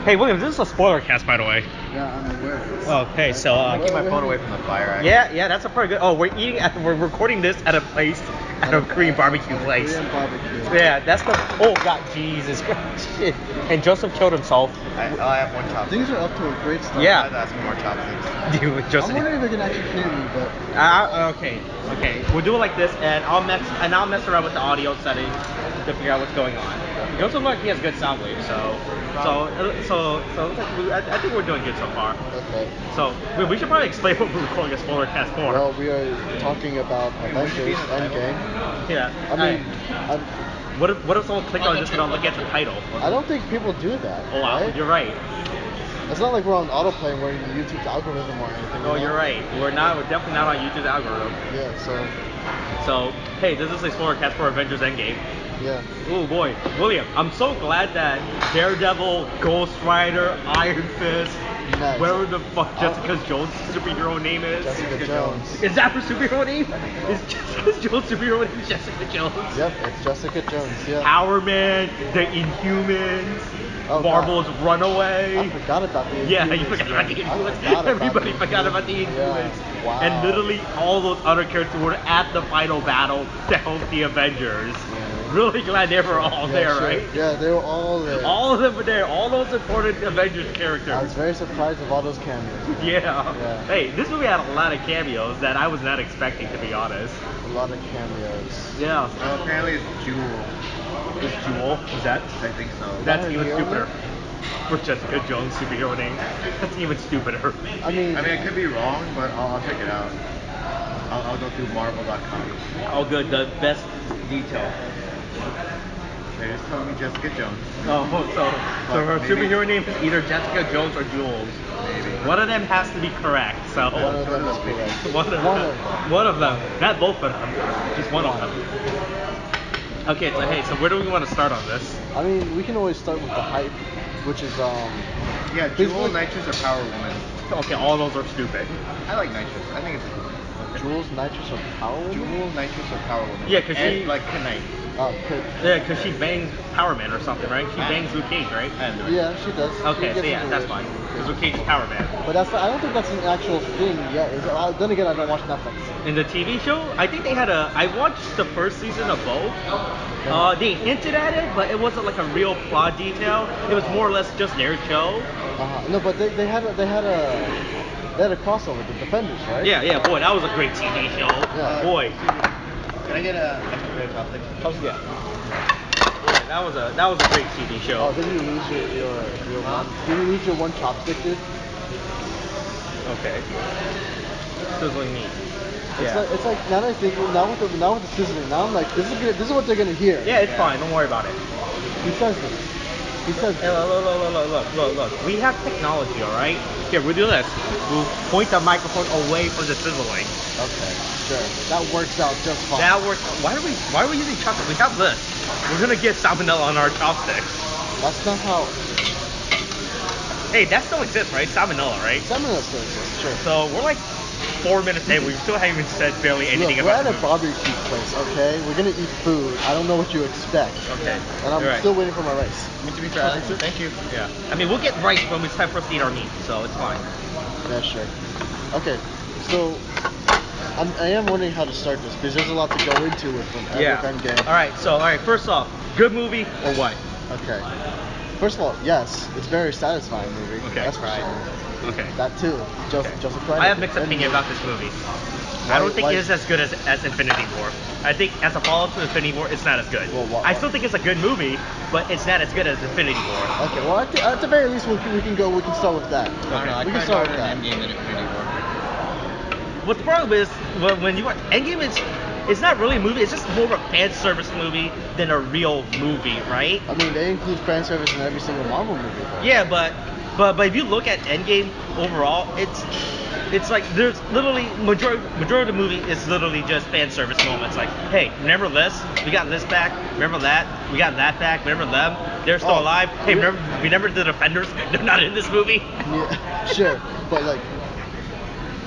Hey, William, this is a spoiler cast, by the way. Yeah, I'm aware. Okay, so I keep my phone away from the fire. Actually. yeah, that's a pretty good. Oh, we're recording this at a place, at a Korean barbecue place. Korean barbecue. Yeah, that's the. Oh God, Jesus Christ, shit. And Joseph killed himself. I have one chopstick. Things are up to a great start. Yeah. I have to ask for more chopsticks. Dude, I'm Joseph. wondering if they can actually hear me, but Okay. We'll do it like this, and I'll mess around with the audio settings to figure out what's going on. Joseph, like, he has good sound waves, so I think we're doing good so far. okay. So we should probably explain what we're recording a spoiler cast for. Well, we are talking about Avengers Endgame. Yeah. I mean, what if someone clicked on this and don't look at the title? I don't think people do that. Oh wow, right? you're right. It's not like we're on autoplay and we're in YouTube's algorithm or anything. Oh, you're right. We're definitely not on YouTube's algorithm. Yeah. So hey, this is a spoiler cast for Avengers Endgame. Yeah. Oh boy, William, I'm so glad that Daredevil, Ghost Rider, Iron Fist, Nice. whatever the fuck Jessica Jones' superhero name is. Jessica Jones. Is that her superhero name? Is Jessica Jones' superhero name Jessica Jones? Yep, it's Jessica Jones. Yeah. Power Man, the Inhumans, Oh, Marvel's Runaway. I forgot about the Inhumans. Yeah, you forgot about the Inhumans. Everybody forgot about the Inhumans. Yeah. Wow. And literally all those other characters were at the final battle to help the Avengers. Yeah. Really glad they were all there, sure. right? Yeah, they were all there. All of them were there. All those important Avengers characters. I was very surprised with all those cameos. Yeah. Yeah. Hey, this movie had a lot of cameos that I was not expecting, to be honest. A lot of cameos. Yeah. Well, apparently it's Jewel. Is Jewel? Is that? I think so. That's her even hero stupider. name? For Jessica Jones' superhero name. That's even stupider. I mean, I could be wrong, but I'll check it out. I'll go through Marvel.com. Oh, good. The best detail. They just told me Jessica Jones. Oh, so her Maybe. superhero name is either Jessica Jones or Jules. Maybe. One of them has to be correct. So one of them is correct. One of them. Not both of them. Just one of them. Okay, so hey, so where do we want to start on this? I mean, we can always start with the hype, which is Yeah, Jewel, Nitrous, or Power Woman. Okay, all those are stupid. I like Nitrous. I think it's cool. Jules, Nitrous, or Power Woman? Jewel, Nitrous, or Power Woman. Yeah, 'cause she- like Knight. Oh, Yeah, because she bangs Power Man or something, right? She bangs Luke Cage, right? yeah, she does. Okay, She so gets yeah, into that's it. fine. Because Luke Cage is Power Man. But I don't think that's an actual thing yet. Then again, I don't watch Netflix. In the TV show, I think they had I watched the first season of both. They hinted at it, but it wasn't like a real plot detail. It was more or less just their show. No, but they had a crossover, the Defenders, right? Yeah, boy, that was a great TV show. Yeah. Boy. Can I get a extra chopstick? Yeah. Yeah, that was a great TV show. Oh, did you lose your one? Did you lose your one chopstick, dude? Okay. Sizzling meat. It's like now that I think now with the sizzling, now I'm like this is what they're gonna hear. Yeah, it's fine. Don't worry about it. He says this. He says Hey, this. look. We have technology, all right? Here, we'll do this. We'll point the microphone away from the sizzling. Okay, sure. That works out just fine. That works. Why are we using chopsticks? We have this. We're gonna get salmonella on our chopsticks. That's not how. Hey, that still exists, right? Salmonella, right? Salmonella still exists, sure. So we're like 4 minutes in. We still haven't even said barely anything Look, we're about at a food. barbecue place, okay? We're gonna eat food. I don't know what you expect. Okay. And I'm You're right. still waiting for my rice. To be fair, I like it. Thank you. Yeah. I mean, we'll get rice when it's time for us to eat our meat, so it's fine. Yeah, sure. Okay, so I am wondering how to start this because there's a lot to go into with Endgame. All right. First off, good movie or what? Okay. First of all, yes, it's a very satisfying movie. Okay. That's for Right. sure. Okay. That too. Joseph Friday. I have mixed opinion about this movie. I don't think it is as good as Infinity War. I think as a follow-up to Infinity War, it's not as good. Well, I still think it's a good movie, but it's not as good as Infinity War. Okay, well at the very least we can start with that. I don't know. We can start with that. Endgame than Infinity War. What the problem is when you watch Endgame, it's not really a movie. It's just more of a fan service movie than a real movie, right? I mean, they include fan service in every single Marvel movie. Though. Yeah, but if you look at Endgame overall, it's like there's literally majority of the movie is literally just fan service moments. Like, hey, remember this? We got this back. Remember that? We got that back. Remember them? They're still alive. Hey, remember the Defenders? They're not in this movie. Yeah, sure, but like.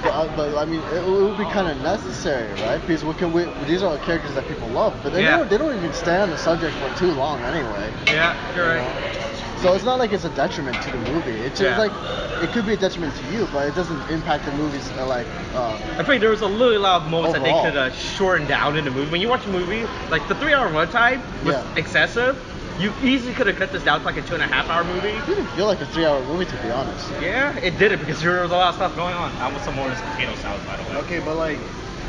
But I mean, it would be kind of necessary, right? Because these are characters that people love, but they don't even stay on the subject for too long anyway. Yeah, you're right. So it's not like it's a detriment to the movie. It's just Yeah. like it could be a detriment to you, but it doesn't impact the movie's I think there was a little lot of moments that Overall. they could have shortened down in the movie. When you watch a movie, like the 3-hour runtime was Yeah. excessive. You easily could have cut this down to like a 2.5-hour movie. It didn't feel like a 3-hour movie, to be honest. Yeah, it did it because there was a lot of stuff going on. I want some more of this potato salad, by the way. Okay, but like,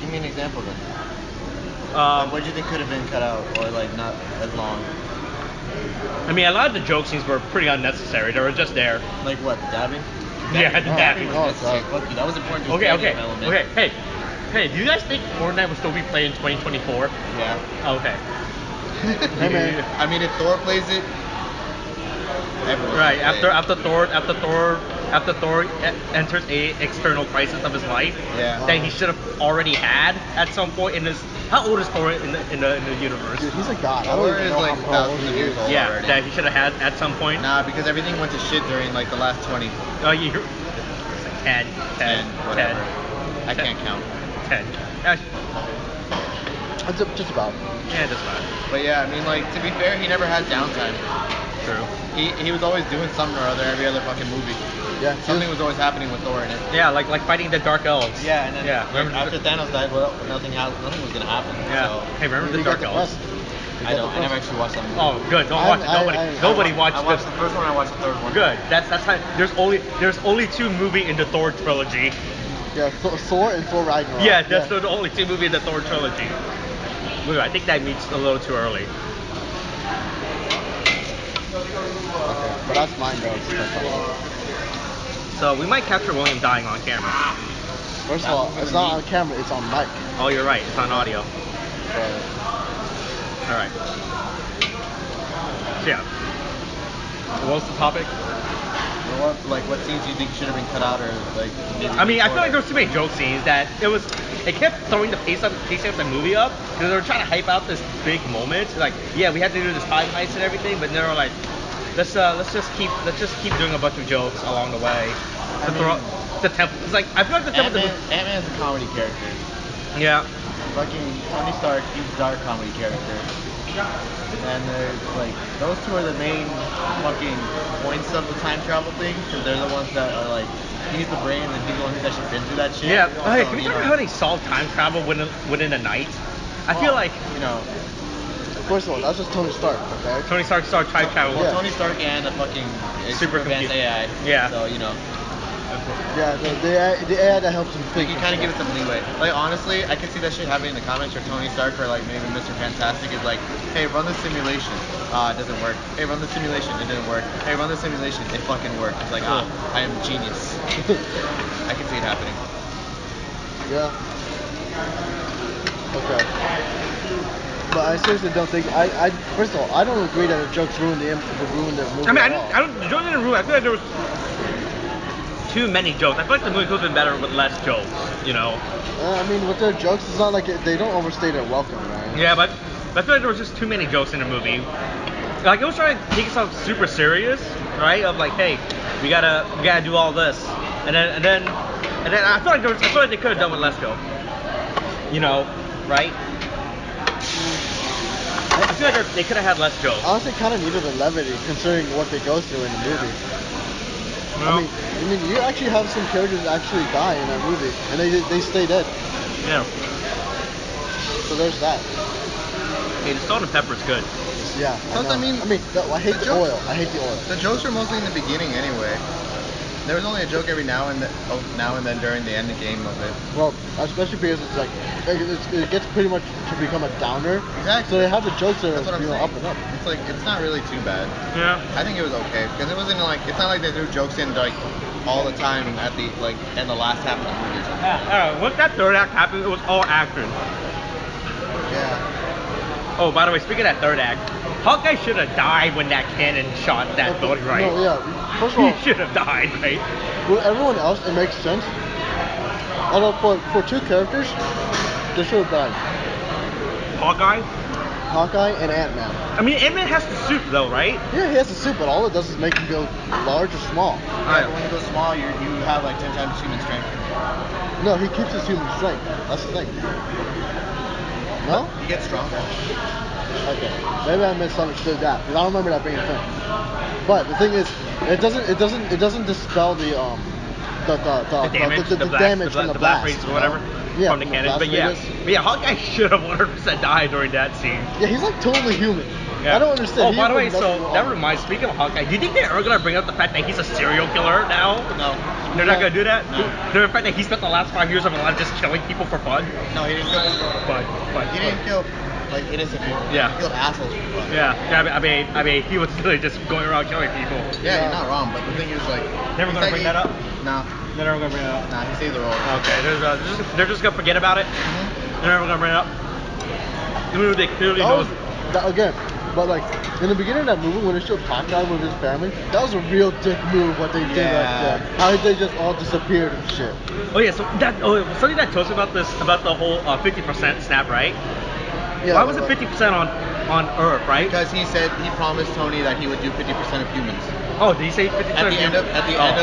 give me an example then. Um, What do you think could have been cut out or like not as long? I mean, a lot of the joke scenes were pretty unnecessary. They were just there. Like what? Dabbing? Yeah, the dabbing. was Oh, necessary. God. Fuck you. That was important to Okay, the okay, element. okay. Hey, do you guys think Fortnite will still be played in 2024? Yeah. Okay. Hey, man. I mean, if Thor plays it, everyone's Right, gonna play after Thor enters a external crisis of his life, Yeah. that he should have already had at some point in his. How old is Thor in the universe? Dude, he's a god. I Thor don't even is know like how old thousands he of years is. old. Yeah, already. that he should have had at some point. Nah, because everything went to shit during like the last 20, You're 10, 10, whatever. 10. I can't count. 10. It's just about. Yeah, it doesn't matter. But yeah, I mean, like to be fair, he never had downtime. True. He was always doing something or other every other fucking movie. Yeah, Something was always happening with Thor in it. Yeah, like fighting the Dark Elves. Yeah, and then remember after Thanos died, well, nothing was gonna happen. Yeah. So, Hey, remember the He Dark got Elves? depressed. I don't. I never actually watched that movie. Oh, good. Don't watch it. Nobody watched I watched this. the first one. I watched the third one. Good. That's how. There's only 2 movies in the Thor trilogy. Yeah, Thor and Thor Ragnarok. Yeah, that's the only 2 movies in the Thor trilogy. Look, I think that meets a little too early. Okay, but that's mine, bro. It's just like, So we might capture William dying on camera. first of all, it's not on camera, it's on mic. Oh, you're right. It's on audio. But All right. So, yeah. What was the topic? What scenes do you think should have been cut out or like? Maybe I mean, I feel like shorter? there was too many joke scenes that it kept throwing the pace of the movie up because they were trying to hype out this big moment. Like, yeah, we had to do this time heist and everything, but they were like, let's just keep doing a bunch of jokes along the way. To throw the temple. It's like I feel like the temple. Ant-Man's a comedy character. Yeah. Fucking Tony Stark, he's a dark comedy character. And there's like those two are the main fucking points of the time travel thing because they're the ones that are like he's the brain and he's the one who's actually been through that shit. Yeah. Okay, So, can we you talk know, about how they solve time travel within a night? I feel like you know first of all, that's just Tony Stark, okay? Tony Stark started time travel. Yeah. Tony Stark and a fucking super advanced Supercomputer. AI. Yeah. So you know Yeah, the AI that helps him think. you kind of give it some leeway. Like honestly, I could see that shit happening in the comics where Tony Stark or like maybe Mr. Fantastic is like, hey, run this simulation. It doesn't work. Hey, run this simulation. It didn't work. Hey, run this simulation. It fucking worked. It's like, I am a genius. I can see it happening. Yeah. Okay. But I seriously don't think first of all, I don't agree that the jokes ruin the movie. I mean, at all. I don't. The joke didn't ruin. I feel like there was too many jokes. I feel like the movie could have been better with less jokes. You know. I mean, with their jokes, it's not like they don't overstay their welcome, right? Yeah, but I feel like there was just too many jokes in the movie. Like it was trying to take itself super serious, right? Of like, hey, we gotta do all this, and then I feel like they could have done with less joke. You know, right? I feel like they could have had less jokes. I honestly kind of needed the levity considering what they go through in the movie. Well, I mean, you actually have some characters actually die in that movie, and they stay dead. yeah. So there's that. Hey, the salt and pepper is good. Yeah. Plus, I I mean, I hate the jokes- oil. I hate the oil. The jokes were mostly in the beginning anyway. There was only a joke every now and then during the end game of it. Well, especially because it's like it gets pretty much to become a downer. Exactly. So they have the jokes that That's what are I'm saying. up and up. It's like it's not really too bad. Yeah. I think it was okay because it wasn't like it's not like they threw jokes in like all the time at the like in the last half of the movie. Or something. Once that third act happened, it was all action. Yeah. Oh, by the way, speaking of that third act, Hawkeye should have died when that cannon shot that building, right? No, yeah. First of all, He should have died, right? with everyone else, it makes sense. Although for 2 characters, they should have died. Hawkeye? Hawkeye and Ant-Man. I mean, Ant-Man has the suit, though, right? Yeah, he has a suit, but all it does is make him go large or small. Yeah, but when you go small, you have like 10 times human strength. No, he keeps his human strength. That's the thing. No? You get stronger. Okay, maybe I misunderstood that because I don't remember that being a thing. But the thing is, it doesn't dispel the damage, the damage from the blast rays or whatever Yeah, from the cannon. blast But yeah, radius. Hawkeye should have 100% died during that scene. Yeah, he's like totally human. Yeah. I don't understand. Oh, He by the way, would so never- that reminds. Speaking of Hawkeye, do you think they're ever gonna bring up the fact that he's a serial killer now? No. They're not gonna do that. No. The fact that he spent the last 5 years of his life just killing people for fun. No, he didn't kill people. But He didn't kill like innocent people. Yeah. He killed assholes for fun. Yeah. I mean, he was really just going around killing people. Yeah, you're not wrong, but the thing is like. Never gonna bring that up. Nah. They're never gonna bring it up. Nah, he saved the role. Okay, they're just gonna forget about it. Mm-hmm. They're never gonna bring it up. Even though they clearly know. Again, but like in the beginning of that movie when they showed Hawkeye with his family, that was a real dick move what they did right there. How they just all disappeared and shit. Oh yeah, so something that tells me about the whole 50% snap, right? Yeah, Why was it 50% on Earth, right? Because he said he promised Tony that he would do 50% of humans. Oh, did he say 50%? At the end of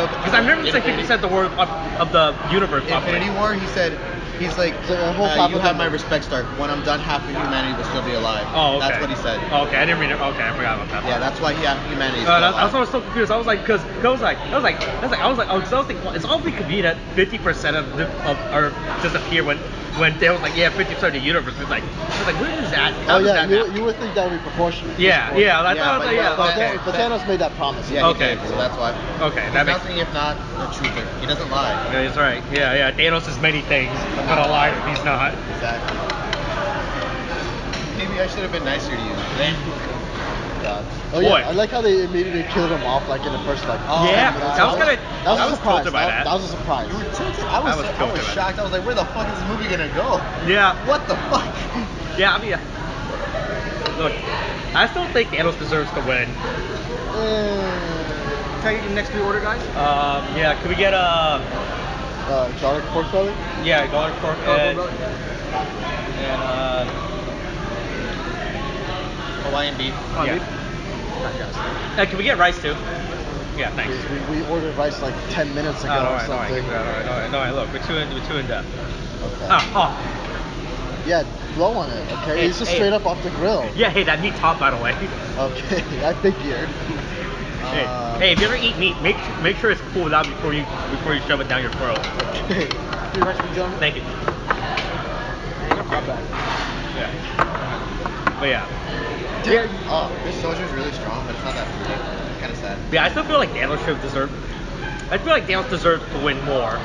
Because I remember saying 50% the word of the universe. Infinity War, he said. He's like, you have my respect, Stark. When I'm done, half of humanity will still be alive. Oh, okay. That's what he said. Oh, okay, I didn't read it. Okay, I forgot about that. Yeah, that's why half humanity is still alive. That's why I was so confused. I was like, because I was thinking, well, it's awfully convenient that 50% of Earth disappear when they was like, yeah, 50% of the universe. It's like, where is that? How does that happen? You would think that would be proportionate. Yeah. I thought, okay. But Thanos made that promise. Yeah, okay. Did, so that's why. Okay, that makes nothing if not a truther. He doesn't lie. Yeah, he's right. Yeah. Thanos is many things, but a liar he's not. Exactly. Maybe I should have been nicer to you. God. Oh yeah, I like how they immediately killed him off like in the first like. Yeah, that was a surprise. Tilted by that. That was a surprise. You were tilted? I was shocked. I was like, where the fuck is this movie gonna go? Yeah. What the fuck? Yeah, I mean, look, I still think Thanos deserves to win. Can I get your next pre-order, guys? Yeah, can we get garlic pork belly? Yeah, garlic pork and Hawaiian beef. Can we get rice too? Yeah, thanks. We ordered rice like 10 minutes ago or something. No, look, we're too in depth. Okay. Yeah, blow on it, okay? It's just straight up off the grill. Yeah, hey, that meat top, by the way. Okay, I figured. Hey, if you ever eat meat, make sure it's cooled out before you shove it down your throat. Okay. Thank you. Yeah. But yeah. This soldier's really strong, but it's not that fruity. Kind of sad. Yeah, I still feel like Thanos should deserve. I feel like Thanos deserves to win more.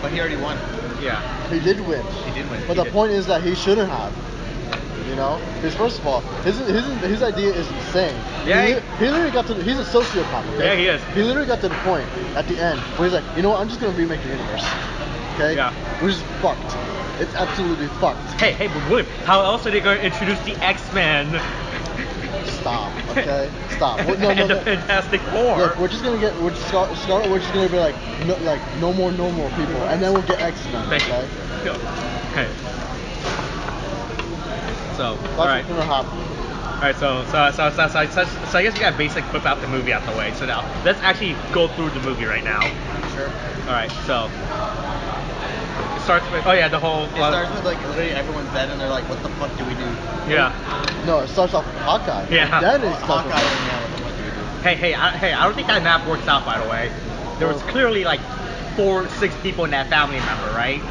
But he already won. Yeah. He did win. He did win. But the point is that he shouldn't have. You know, because first of all, his idea is insane. Yeah. He literally got to. He's a sociopath. Okay? Yeah, he is. He literally got to the point at the end where he's like, you know what? I'm just gonna remake the universe. Okay. Yeah. Which is fucked. It's absolutely fucked. Hey, but William, how else are they going to introduce the X-Men? Stop. Okay. Stop. No. And the Fantastic Four. Look, we're just gonna get. Scarlet Witch is gonna be like, no more normal people, and then we'll get X-Men. Thank you. Okay. Okay. So, That's all right. what's gonna happen. All right, so I guess we got basic flip out the movie out the way. So now let's actually go through the movie right now. Sure. All right, so it starts with the whole. It starts with like literally everyone's dead and they're like, what the fuck do we do? Yeah. No, it starts off with Hawkeye. Yeah. Then it starts Hawkeye. with Yeah, what the fuck do we do? Hey, I don't think that map works out. By the way, there was clearly like 4-6 people in that family member, right?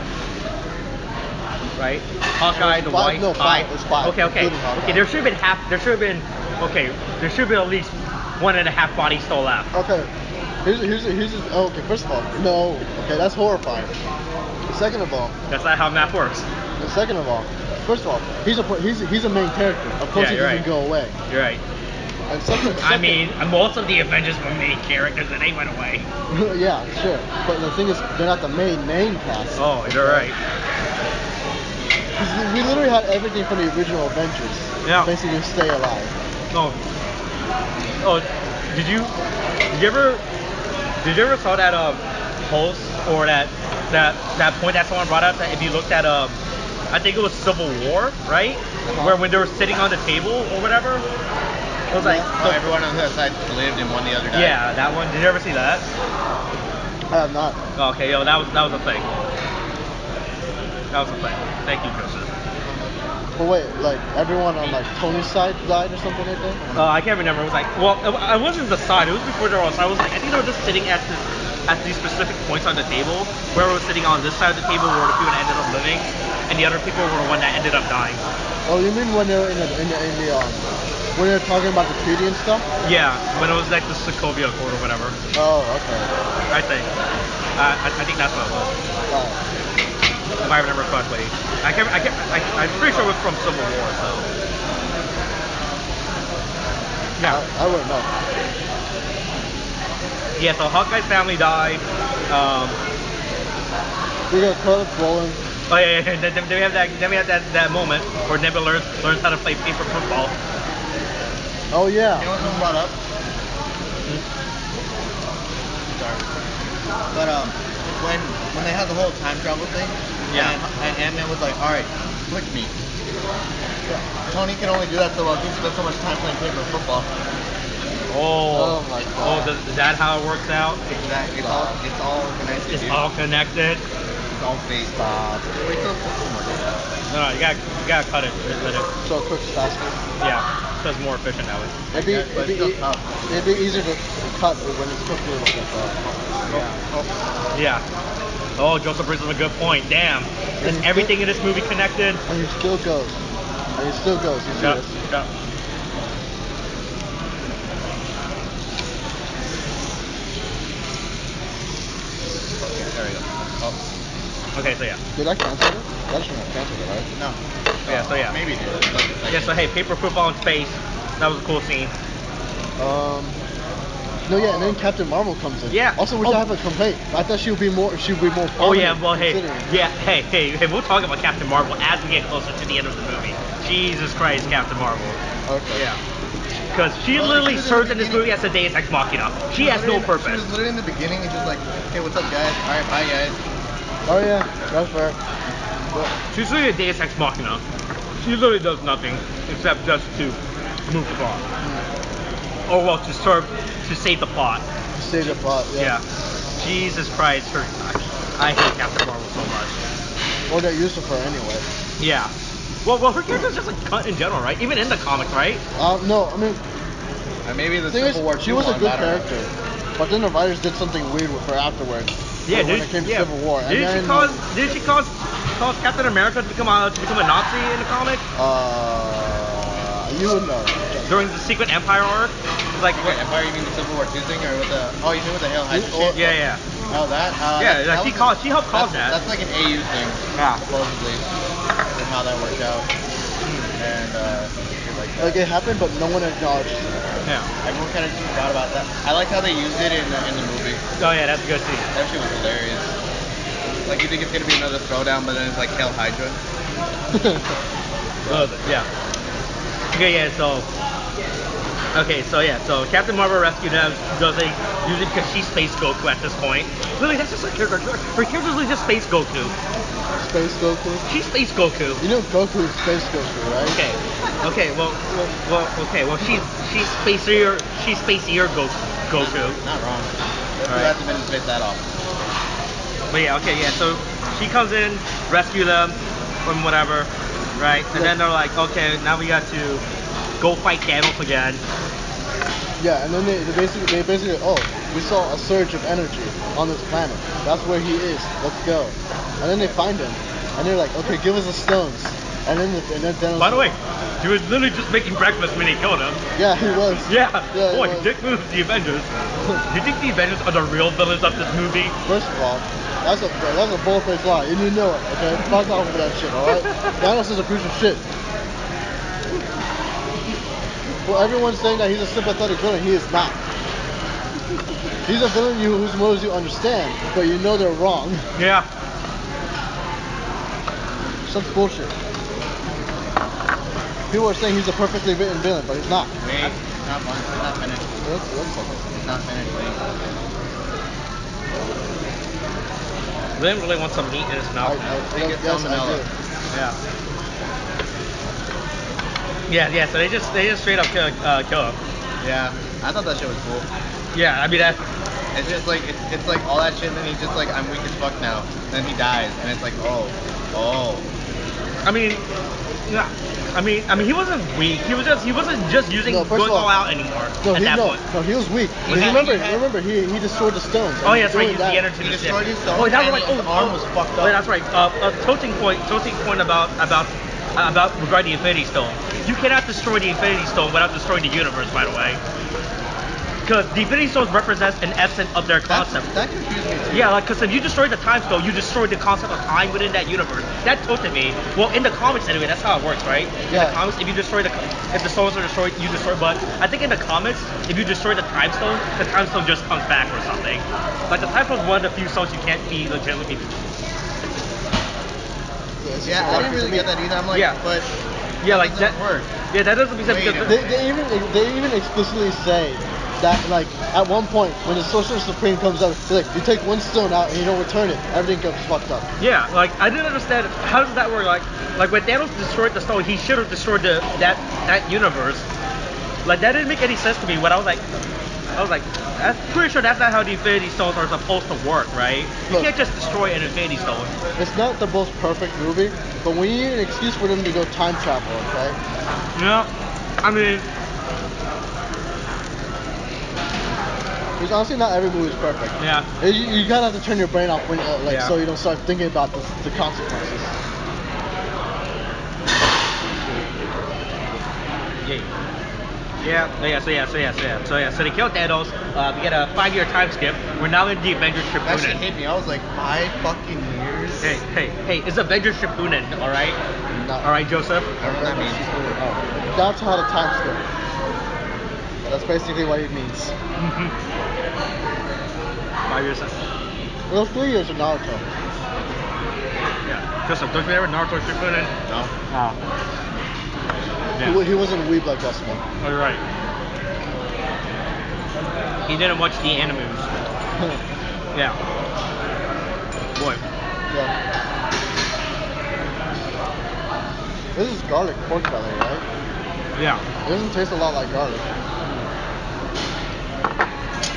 Right? Hawkeye, the wife, no, five. It was five. Okay. There should have been at least 1.5 bodies still left. Okay. Here's okay, first of all, no. Okay, that's horrifying. Second of all, That's not how math works. second of all, first of all, he's a main character. Of course Yeah, he you're doesn't right. go away. You're right. And second, I mean, most of the Avengers were main characters and they went away. yeah, sure. But the thing is, they're not the main cast. Oh, you're right. 'Cause we literally had everything from the original Avengers. Yeah. Basically, stay alive. Oh, did you ever saw that post or that point that someone brought up that if you looked at I think it was Civil War, right? Where when they were sitting on the table or whatever, it was like Everyone on the other side lived and one the other died. yeah, that one. Did you ever see that? I have not. Okay, that was a thing. That was a thing. Thank you, Joseph. But wait, like everyone on like Tony's side died or something like that? I can't remember. It was like, well, I wasn't the side. It was before they were all. So I was like, I think they were just sitting at these specific points on the table. Whoever was sitting on this side of the table were the people that ended up living, and the other people were the one that ended up dying. Oh, you mean when they're when they're talking about the treaty and stuff? Yeah, when it was like the Sokovia Accord or whatever. Oh, okay. I think. I think that's what it was. If I remember correctly. I'm pretty sure it was from Civil War, so. Yeah. I wouldn't know. Yeah, so Hawkeye's family died. We got credits rolling. Oh yeah, yeah. Then we have that moment where Nebula learns how to play paper football. Oh yeah. You know what someone brought up? Sorry. But when they had the whole time travel thing, Yeah. and Ant-Man was like, all right, flick me. Tony can only do that so well. He spent so much time playing paper football. Oh. Oh my God. Oh, is that how it works out? Exactly. It's all connected. It's dude. all connected. It's all fate. Stop. Wait till it's more data. No, you gotta cut it. Let it. So it cooks faster. Yeah, so it's more efficient that way. It'd be easier to cut when it's cooked a little bit though. Yeah. Oh, Joseph brings up a good point. Damn. Is everything in this movie connected? And he still goes. You see Yeah. this? Yeah. There we go. Oh. Okay, so yeah. Did I cancel it? That shouldn't have canceled it, right? No. Yeah, so yeah. Maybe it did. Yeah, so hey, paper football in space. That was a cool scene. No, yeah, and then Captain Marvel comes in. Yeah. Also, we should have a complaint. I thought she would be more. Oh yeah, well hey, considering. yeah, hey, we'll talk about Captain Marvel as we get closer to the end of the movie. Jesus Christ, Captain Marvel. Okay. Yeah. Because she literally serves in this movie as a Deus Ex Machina. She has no She purpose. was literally in the beginning and just like, hey, what's up, guys? All right, bye, guys. Oh yeah, that's fair. She's literally a Deus Ex Machina. She literally does nothing except just to move the plot. Or well, to save the plot. Save the plot. Yeah. Jesus Christ, I hate Captain Marvel so much. Or get used to her anyway. Yeah. Well, her character's just like cut in general, right? Even in the comics, right? No, I mean, Maybe the the thing Civil War is, she 2 was a one, good I don't know. character, but then the writers did something weird with her afterwards. Yeah, when it came to Civil War. And Didn't she cause Captain America to become a Nazi in the comic you would know. during the Secret Empire arc? Like Secret Empire, you mean the Civil War 2 thing, or with the? Oh, you mean with the Hail Hydra shit? Yeah. Oh, that. Yeah, that like was she helped cause that. That's like an AU thing, Yeah. supposedly, and how that worked out, and shit like that. Like it happened, but no one acknowledged it. Yeah. Everyone kind of just forgot about that. I like how they used it in the movie. Oh yeah, that's a good scene. That shit was hilarious. Like you think it's gonna be another throwdown, but then it's like Hail Hydra. Yeah. Okay, so Captain Marvel rescued them, usually because she's Space Goku at this point. Literally, that's just her character. Her character's literally just Space Goku. Space Goku. She's Space Goku. You know Goku is Space Goku, right? Well, she's spacier Goku. Not wrong. Let's Alright. have to finish face that off. But yeah, so she comes in, rescue them from whatever, right? And then they're like, okay, now we got to go fight Thanos again. Yeah, and then they basically, oh, we saw a surge of energy on this planet. That's where he is. Let's go. And then they find him, and they're like, okay, give us the stones. And then Thanos. By the way, he was literally just making breakfast when he killed him. Yeah, he was. Yeah, he boy, was. dick moves the Avengers. Do you think the Avengers are the real villains of this movie? First of all, that's a bull-faced lie, and you know it. Okay, fuck off with that shit. All right. Thanos is a piece of shit. Well, everyone's saying that he's a sympathetic villain. He is not. He's a villain whose motives you understand, but you know they're wrong. Yeah. Such bullshit. People are saying he's a perfectly written villain, but he's not. Wait, it's not fun. It's not finished. It's not finished. Wait. Lynn really wants some meat in his mouth. It's Yes, I salmonella. do. Yeah, so they just straight up kill him. Yeah, I thought that shit was cool. Yeah, I mean that. It's just like it's like all that shit, and then he's just like, I'm weak as fuck now. Then he dies, and it's like, oh. I mean, Yeah. I mean, he wasn't weak. He wasn't just using No, first going of all- all out anymore No, at that point. he was weak. Was he- Remember, he destroyed the stones. Oh and yeah, that's right. doing Used the that- energy He to destroyed shift. his stone, Oh, that was and like his arm was fucked up. Wait, that's right. Tilting point about regarding the Infinity Stone. You cannot destroy the Infinity Stone without destroying the universe. By the way. Because the Infinity Stones represents an essence of their concept. That confused me too. Yeah, like, because if you destroy the Time Stone, you destroy the concept of time within that universe. That tilted me. Well, in the comics anyway, that's how it works, right? In Yeah. the comics, if the stones are destroyed, you destroy. But I think in the comics, if you destroy the Time Stone just comes back or something. Like, the Time Stone is one of the few stones you can't be legitimately. Yeah, I didn't really get that either. I'm like, Yeah. but Yeah, like that. doesn't work. Yeah, that doesn't make sense Wait a because. minute. They even explicitly say that, like, at one point when the Sorcerer Supreme comes up, it's like you take one stone out and you don't return it, everything gets fucked up. Yeah, like I didn't understand how does that work. Like when Thanos destroyed the stone, he should have destroyed that universe. Like that didn't make any sense to me. When I was like, I'm pretty sure that's not how the Infinity Stones are supposed to work, right? You Look. can't just destroy an Infinity Stone. It's not the most perfect movie, but we need an excuse for them to go time travel, okay? Yeah, I mean, Because honestly, not every movie is perfect. yeah, You kind of have to turn your brain off when, Yeah. so you don't start thinking about the consequences. So they killed Thanos. We get a 5-year time skip. We're now in the Avengers That shit Shippuden. hit me. I was like, 5 fucking years. Hey, it's Avengers Shippuden, all right? Not- All right, Joseph. I don't know what that means. Oh, that's how the time skip. That's basically what it means. 5 years. It was 3 years of Naruto. Yeah, Joseph, don't you ever Naruto Shippuden? No. Oh. Yeah. He wasn't a weeb like us, man. Oh, you're right. He didn't watch the animes. Yeah. Boy. Yeah. This is garlic pork belly, right? Yeah. It doesn't taste a lot like garlic.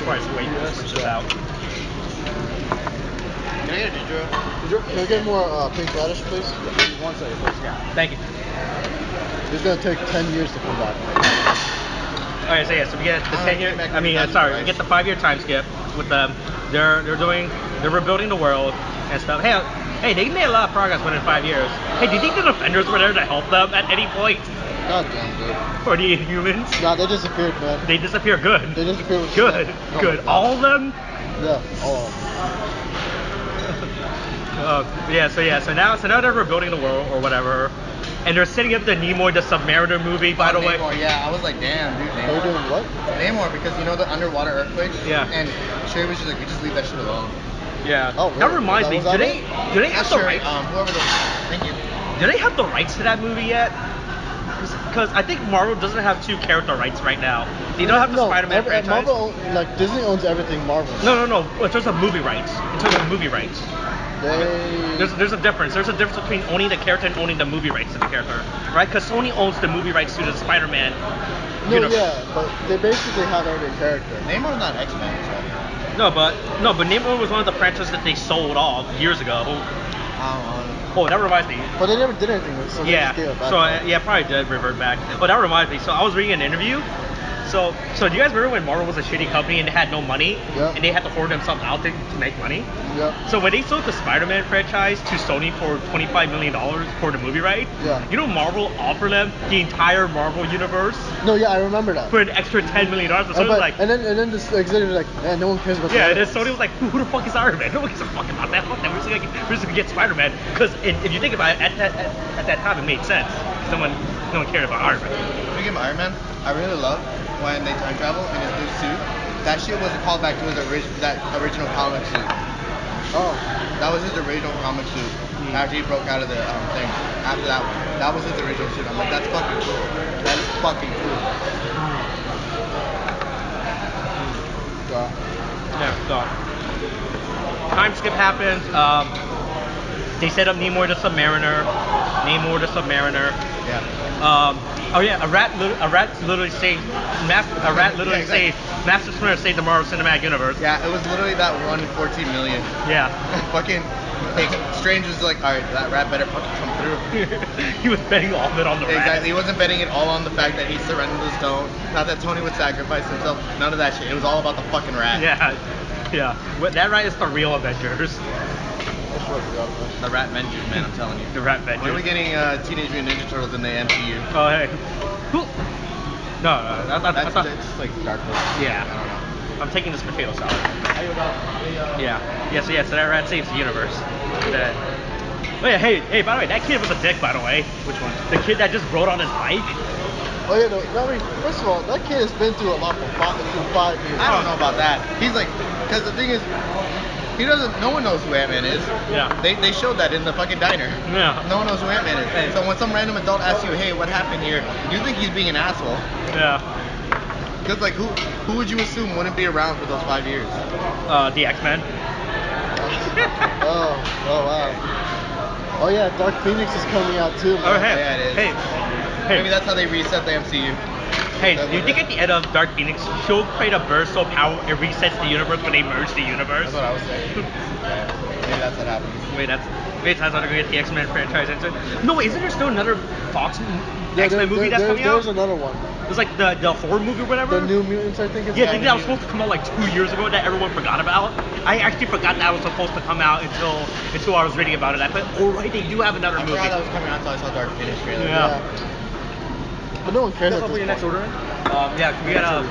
Twice. Wait, switch this out. Can I get a ginger ale? Can I get more pink radish, please? 1 second, please. Yeah. Thank you. It's gonna take 10 years to come back. Alright, so we get the 10-year. I mean, we get the 5-year time skip with them. They're rebuilding the world and stuff. Hey, they made a lot of progress within 5 years. Hey, do you think the Defenders were there to help them at any point? God damn, dude. Or the Inhumans? Nah, they disappeared, man. They disappear good. They disappeared with Good. Oh Good. my God. All of them? Yeah, all of them. So now they're rebuilding the world or whatever, and they're setting up the Nimoy the Submariner movie. By the way, Namor, yeah, I was like, damn, dude, They're Namor. doing what? Namor, because you know the underwater earthquake? Yeah. And Sherry was just like, we just leave that shit alone. yeah. Oh, really? That reminds me. Was that Do they have the Sherry, rights? whoever the, thank you. Do they have the rights to that movie yet? Because I think Marvel doesn't have 2 character rights right now. They don't have the Spider-Man franchise. Marvel, like Disney owns everything Marvel. No. In terms of movie rights. They. There's a difference. There's a difference between owning the character and owning the movie rights to the character, right? Because Sony owns the movie rights to the Spider-Man. No, universe. yeah, but they basically have every character. Namor's not X-Men, so. No, but Namor was one of the franchises that they sold off years ago. Oh, that reminds me. But they never did anything with it, so they just gave it back. Probably did revert back. Oh, that reminds me. So I was reading an interview. So do you guys remember when Marvel was a shitty company and they had no money? Yeah. And they had to hoard themselves out to make money? Yeah. So when they sold the Spider-Man franchise to Sony for $25 million for the movie right? Yeah. You know Marvel offered them the entire Marvel universe No, yeah, I remember that. for an extra $10 million. So Sony was like, and then this executive was like, man, no one cares about yeah, and the then Sony was like, who the fuck is Iron Man? No one gives a fuck about that. Fuck that. We're just gonna get Spider-Man. Because if you think about it, at that time it made sense. No one cared about Iron Man. Speaking of Iron Man, I really love when they time travel in his new suit. That shit was a callback to his original comic suit. Oh. That was his original comic suit. After he broke out of the thing. After that one. That was his original suit. I'm like, that's fucking cool. That is fucking cool. Yeah. Yeah, so time skip happens. They set up Namor the Submariner. Yeah. A rat literally saved Master Splinter saved the Marvel Cinematic Universe. Yeah, it was literally that 1 in 14 million. Yeah. Fucking Hey, Strange was like, all right, that rat better fucking come through. He was betting all of it on the rat. Exactly. He wasn't betting it all on the fact that he surrendered the stone. Not that Tony would sacrifice himself. None of that shit. It was all about the fucking rat. Yeah, yeah. That rat is the real Avengers. That's what we got. The rat Avengers, man. I'm telling you. The rat Avengers. When are we getting Teenage Mutant Ninja Turtles in the MCU? Oh hey. Who? No, That's just like Dark Horse. Yeah. I don't know. I'm taking this potato salad. Yeah. So that rat saves the universe. That. Oh yeah. Hey. By the way, that kid was a dick. By the way. Which one? The kid that just rode on his bike. Oh yeah, no, I mean, first of all, that kid has been through a lot for 5 years. I don't know about that. He's like, because the thing is, he doesn't. No one knows who Ant-Man is. Yeah. They showed that in the fucking diner. Yeah. No one knows who Ant-Man is. So when some random adult asks you, hey, what happened here? You think he's being an asshole? Yeah. Because like, who would you assume wouldn't be around for those 5 years? The X-Men. Oh wow. Oh yeah, Dark Phoenix is coming out too. Man. Oh hey. Yeah, it is. Hey. Maybe that's how they reset the MCU. Hey, do you think at the end of Dark Phoenix, she'll create a burst of power, it resets the universe when they merge the universe? That's what I was saying. Yeah. Maybe that's what happens. Wait, that's how to get the X-Men franchise into. No, wait, isn't there still another Fox X-Men movie that's coming out? There's another one. It's like the horror movie or whatever. The New Mutants, I think it's Yeah, I called. think that was supposed to come out like 2 years ago that everyone forgot about. I actually forgot that was supposed to come out until I was reading about it. I thought, oh right, they do have another I movie. forgot that was coming out until I saw Dark Phoenix trailer. Yeah. But no one cares. What your next order in? Yeah, we got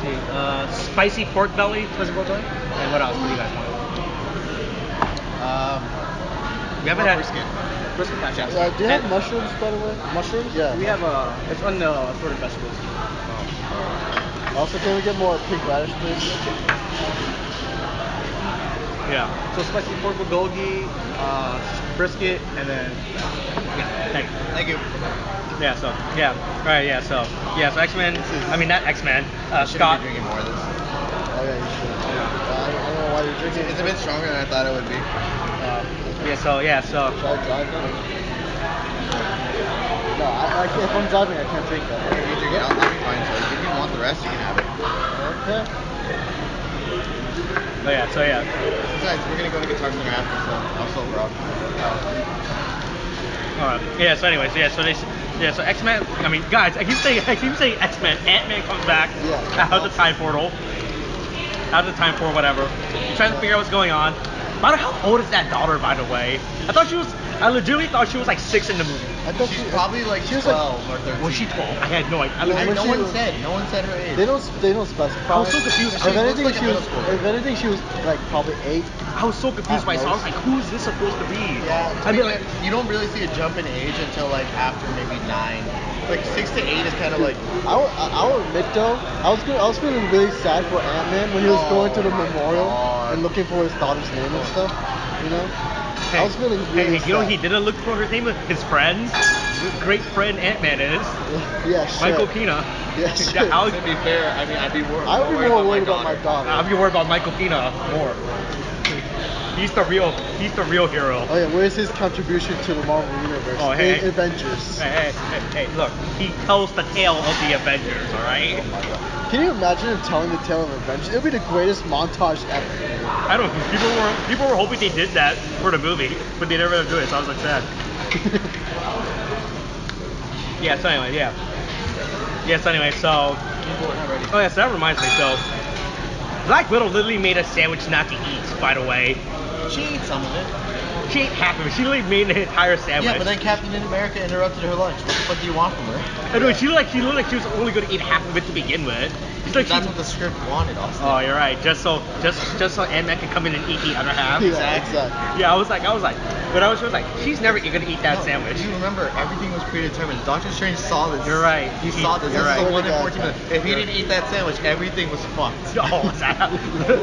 Let's spicy pork belly. Spicy pork belly? And what else? What do you guys want? We haven't had brisket. Brisket patch, yes. Do you have mushrooms, by the way? Mushrooms? Yeah. We have it's assorted vegetables. Also, can we get more pink radish, please? Yeah. So spicy pork bulgogi, brisket, and then Thank you. Yeah. So yeah. All right. Yeah. So X-Men. I mean not X-Men. I should Scott. be drinking more of this. Oh yeah, you should. I don't know why you're drinking. It's a bit stronger than I thought it would be. Should I drive then? No, I can't, if I'm driving, I can't drink that. If you drink it, I'll be fine. So if you want the rest, you can have it. Okay. Oh yeah. So yeah. Besides, we're gonna go to Guitar Center after, so I'll sober up. Yeah. So anyways, so X-Men. I mean, guys, I keep saying X-Men. Ant-Man comes back out of the time portal. Out of the time portal, whatever. You're trying to figure out what's going on. I don't know how old is that daughter, by the way. I legitimately thought she was like 6 in the movie. I thought She's probably like she was 12 or 13. Was she 12? I had no idea. No one said her age. They don't specify. I was so confused. If She looks anything, like a middle schooler. if anything, she was like probably 8. I was so confused by it. So I was like, who is this supposed to be? Yeah, I mean, like, you don't really see a jump in age until like after maybe 9. Like 6 to 8 is kind of like. I'll admit though, I was feeling really sad for Ant-Man when he was going to the memorial and looking for his daughter's name and stuff. You know, I was feeling really sad. you know, he didn't look for her name. His friends, his great friend Ant-Man is Yeah, shit. Michael Pena. Yeah, shit. Yeah, To be fair, I mean, I'd be more. I would be more worried about my daughter. I'd be worried about Michael Pena more. He's the real hero. Oh yeah, where's his contribution to the Marvel Universe? Oh, hey. In Avengers. Hey, look, he tells the tale of the Avengers, alright? Can you imagine him telling the tale of Avengers? It would be the greatest montage ever. I don't know, people were hoping they did that for the movie, but they never do it, so I was like sad. So anyway, so that reminds me, so Black Widow literally made a sandwich not to eat, by the way. She ate some of it. She ate half of it. She literally made an entire sandwich. Yeah, but then Captain America interrupted her lunch. What the fuck do you want from her? Anyway, she looked like she was only going to eat half of it to begin with. It's like That's what the script wanted, Austin. Oh, you're right. Just so Ant-Man can come in and eat the other half. Exactly. Yeah, I was like, but she was like, she's never going to eat that No, sandwich. You remember, everything was predetermined. Doctor Strange saw this. You're right. He saw this. You're This is right. the 1 in 14 minutes. If he didn't eat that sandwich, everything was fucked. Oh, was that?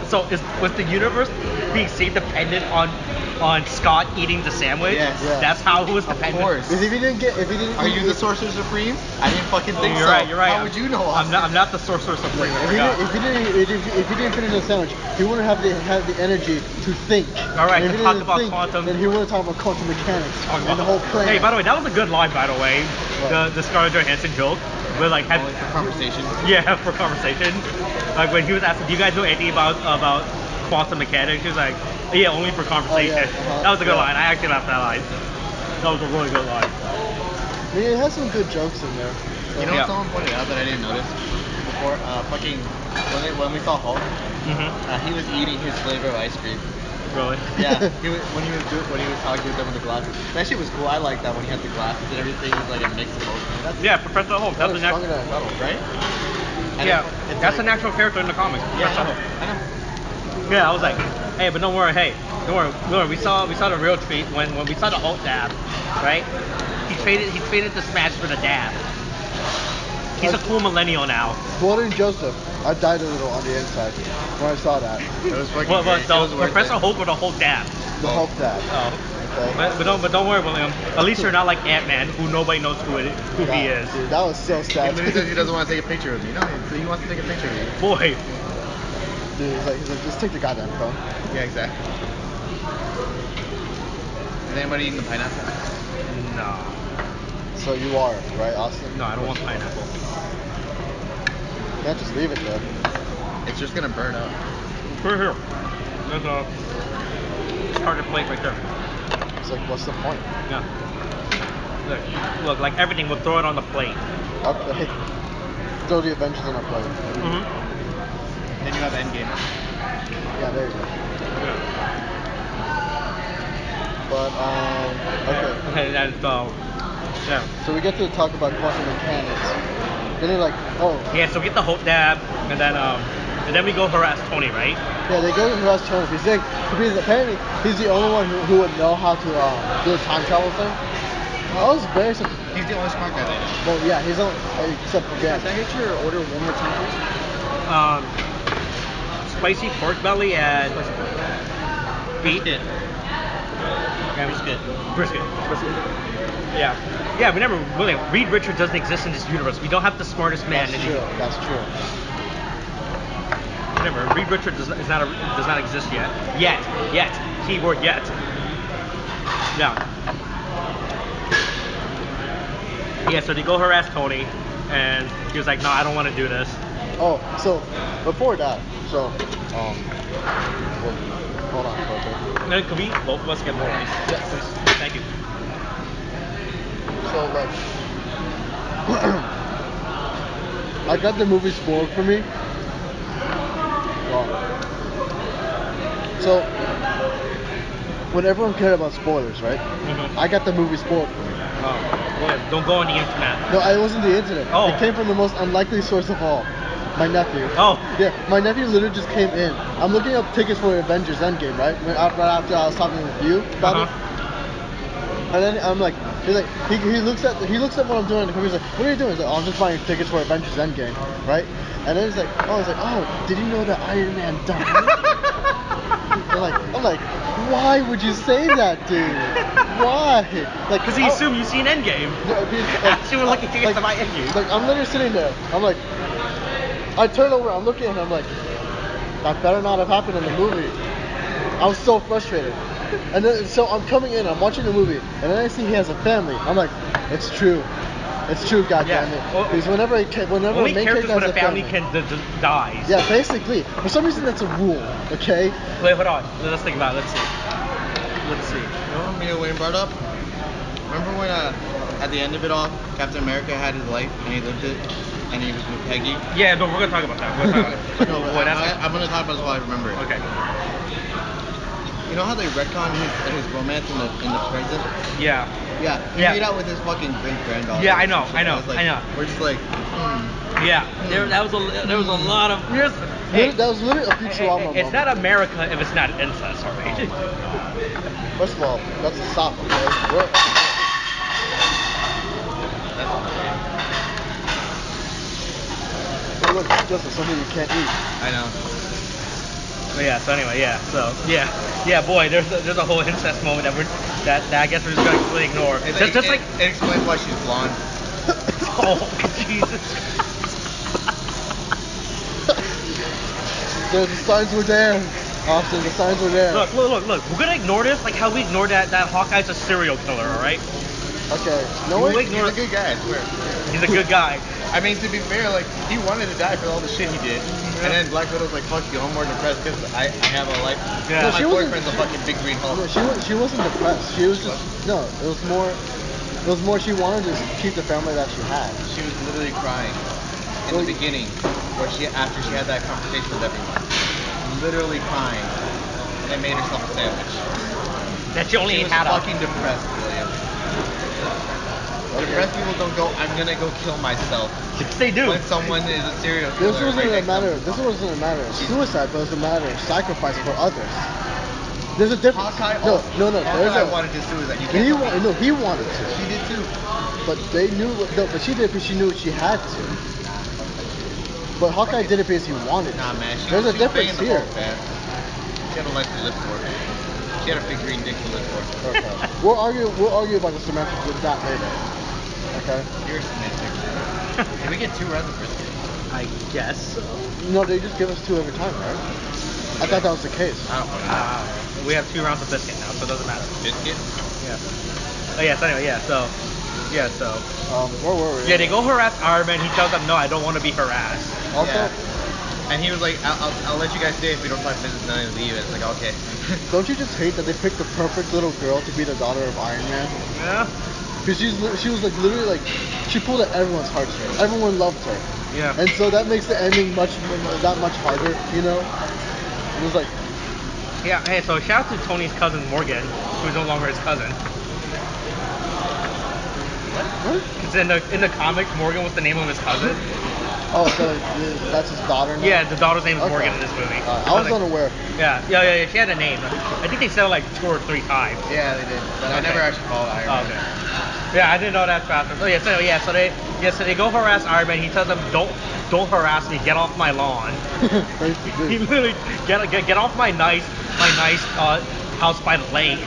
So was the universe being dependent on Scott eating the sandwich? Yes. Yeah. That's how it was Of dependent. course. Because if he didn't Are you the Sorcerer Supreme? I didn't fucking think You're so. right. You're right. How would you know, Austin? I'm not the Sorcerer Supreme. I forgot. If he didn't finish the sandwich, he wouldn't have the energy to think. All right, And if to he talk didn't about think, quantum- Then he wouldn't talk about quantum mechanics Talk and the whole plan. Hey, by the way, that was a good line, by the way. What? The Scarlett Johansson joke. Where like Only for conversation. Yeah, for conversation. Like when he was asking, do you guys know anything about quantum mechanics. She was like, yeah, only for conversation. That was a good line. I actually laughed that line. That was a really good line. I mean, it has some good jokes in there. You know what someone pointed out that I didn't notice before? When we saw Hulk, he was eating his flavor of ice cream. Really? Yeah, when he was talking with them with the glasses. That shit was cool. I like that when he had the glasses and everything was like a mix of both. Yeah, Professor Hulk. That's a natural. Right? Yeah, that's a natural character in the comics. Yeah, Professor Hulk. I know. Yeah, I was like, hey, but don't worry, don't worry. We saw the real treat when we saw the Hulk dab, right? He traded the smash for the dab. He's a cool millennial now. Quoting Joseph, I died a little on the inside when I saw that. It was fucking Well, great. Professor Hulk or the Hulk dab? The Hulk dad. Oh. Okay. But don't worry, William. At least you're not like Ant-Man, who nobody knows who he is. Dude, that was so sad. He says he doesn't want to take a picture of me. No, he wants to take a picture of you. Boy. Dude, he's like, just take the goddamn phone. Yeah, exactly. Is anybody eating the pineapple? No. So you are, right, Austin? No, I don't want pineapple. You can't just leave it there. It's just gonna burn up. Right here. There's a starter plate right there. It's like, what's the point? Yeah. Look, like everything, we'll throw it on the plate. Okay. Throw the Avengers on a plate. Then you have Endgame. Yeah, there you go. Yeah. But, okay. Okay, that's yeah. So we get to talk about quantum mechanics. Then they're like, oh. Yeah, so we get the Hulk dab, and then we go harass Tony, right? Yeah, they go to harass Tony. Because apparently he's the only one who would know how to do a time travel thing. I was very surprised. He's the only smart guy they know. Well, yeah, he's only, except for Ben. Can I get your order one more time, please? Spicy pork belly and Brisket. Brisket. Yeah. Yeah, we never really. Reed Richards doesn't exist in this universe. We don't have the smartest man. That's true. That's true. Remember, Reed Richards does not exist yet. Yet. Keyword yet. Yeah. Yeah. So they go harass Tony, and he was like, "No, I don't want to do this." Oh, so before that, so hold on for a bit. And then could we both of us get more ice? Yes. Please. Thank you. So like, I got the movie spoiled for me. So when everyone cared about spoilers, right? I got the movie spoiled for me. Oh, yeah, don't go on the internet. No, it wasn't the internet. Oh. It came from the most unlikely source of all. My nephew. Oh. Yeah, my nephew literally just came in. I'm looking up tickets for Avengers Endgame, right? Right after I was talking with you about it. And then I'm like, he looks at what I'm doing on the computer. He's like, what are you doing? He's like, oh, I'm just buying tickets for Avengers Endgame, right? And then he's like, oh, did you know that Iron Man died? I'm like, why would you say that, dude? Why? Like, Because he assumed you've seen Endgame. Actually, we're looking to get to my Endgame. Like, I'm literally sitting there. I'm like, I turn over. I'm looking at him. I'm like, that better not have happened in the movie. I was so frustrated. And then, so I'm coming in. I'm watching the movie, and then I see he has a family. I'm like, it's true. It's true, goddammit. Because whenever only a main characters character has with a a family can dies. Yeah, basically. For some reason, that's a rule. Okay. Wait, hold on. Let's think about it. Let's see. You know what Wayne brought up? Remember when at the end of it all, Captain America had his life and he lived it, and he was with Peggy? Yeah, no, we're gonna talk about that. I'm gonna talk about it while I remember it. Okay. You know how they retcon his romance in the present? Yeah. Yeah. He made out with his fucking great granddaughter. Yeah, I know. We're just like, Yeah. There was a lot of. That was literally a Futurama moment. It's not America if it's not incest, alright? First of all, that's a stop, okay? Hey, look, it's just something you can't eat. I know. But yeah, so anyway, yeah, boy, there's a whole incest moment that I guess we're just gonna completely ignore. It explains why she's blonde. Oh, Jesus. The signs were there. Austin, the signs were there. Look. We're gonna ignore this like how we ignored that Hawkeye's a serial killer, alright? Okay. He's a good guy, I swear. He's a good guy. I mean, to be fair, like, he wanted to die for all the shit he did. And then Black Widow's like, fuck you, I'm more depressed because I have a life. Yeah. No, My she wasn't- boyfriend's a fucking big green Hulk. No, she wasn't depressed. She was just no. It was more. She wanted to keep the family that she had. She was literally crying in Well, the beginning, where after she had that conversation with everyone. Literally crying. And then made herself a sandwich. That you only She was had a. fucking depressed, William. Depressed people don't go, I'm gonna go kill myself. Yes, they do. When someone is a serial killer. This wasn't right a next to matter. them. This wasn't a matter of suicide, but it was a matter of sacrifice for others. There's a difference. Hawkeye No. There's Hawkeye a. wanted to suicide. You He can't wa- no, he wanted to, She did too. but they knew. No, but she did because she knew she had to. But Hawkeye did it because he wanted to. Nah, man. There's a she was difference banging the here. Hulk, man. She had a life to live for. She had a big green dick to live for. Okay. We'll argue about the semantics with that later. Okay. You're semantic. Did we get 2 rounds of brisket? I guess so. No, they just give us 2 every time, right? I thought that was the case. I don't fucking know. We have 2 rounds of biscuit now, so it doesn't matter. Biscuit? Yeah. Oh yeah. So anyway, yeah. So. Where were we? Yeah, they go harass Iron Man. He tells them, "No, I don't want to be harassed." Also, Yeah. And he was like, I'll let you guys stay if we don't talk business, and then I leave. And it's like, okay. don't you just hate that they picked the perfect little girl to be the daughter of Iron Man? Yeah. Because she was like literally like she pulled at everyone's heartstrings. Everyone loved her. Yeah. And so that makes the ending that much harder, you know? It was like, Yeah. Hey, so shout out to Tony's cousin Morgan, who's no longer his cousin. what? Because in the comics, Morgan was the name of his cousin. Oh, so that's his daughter now? Yeah, the daughter's name is Okay. Morgan in this movie. I was unaware. Yeah. She had a name. I think they said it like 2 or 3 times. Yeah, they did. But I Okay. never actually followed Iron Man. Okay. Yeah, I didn't know that faster. So they go harass Iron Man. He tells them, "Don't harass me. Get off my lawn." He literally get off my nice house by the lake.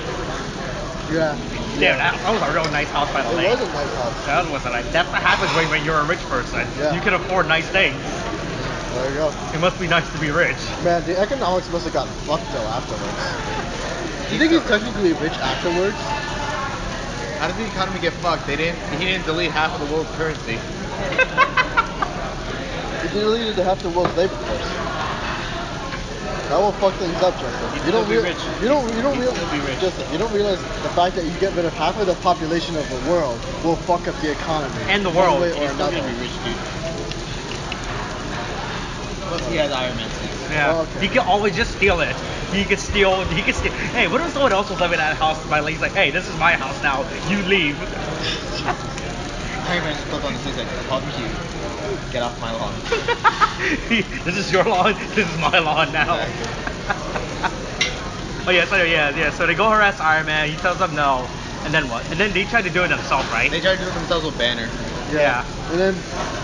Yeah. Damn, that was a real nice house by the It lake. was a nice house. That was a nice. That's what happens when you're a rich person. Yeah. You can afford nice things. There you go. It must be nice to be rich. Man, the economics must have gotten fucked though afterwards. Do you think he's technically rich afterwards? How did the economy get fucked? He didn't delete half of the world's currency. He deleted half the world's labor force. That will fuck things up, Justin. You don't still be rich. You don't You'd still be rich. Justin, you don't realize the fact that you get rid of half of the population of the world will fuck up the economy. And the one world. way or He's still another. gonna be rich, dude. Plus he has Iron Man suits. Yeah. Oh, okay. He can always just steal it. He can steal. Hey, what if someone else was living in that house by the lake? He's like, hey, this is my house now. You leave. Iron Man just flipped on the suit like, fuck you. Get off my lawn. This is your lawn. This is my lawn now. So they go harass Iron Man. He tells them no. And then what? And then they try to do it themselves, right? They tried to do it themselves with Banner. Yeah. And then,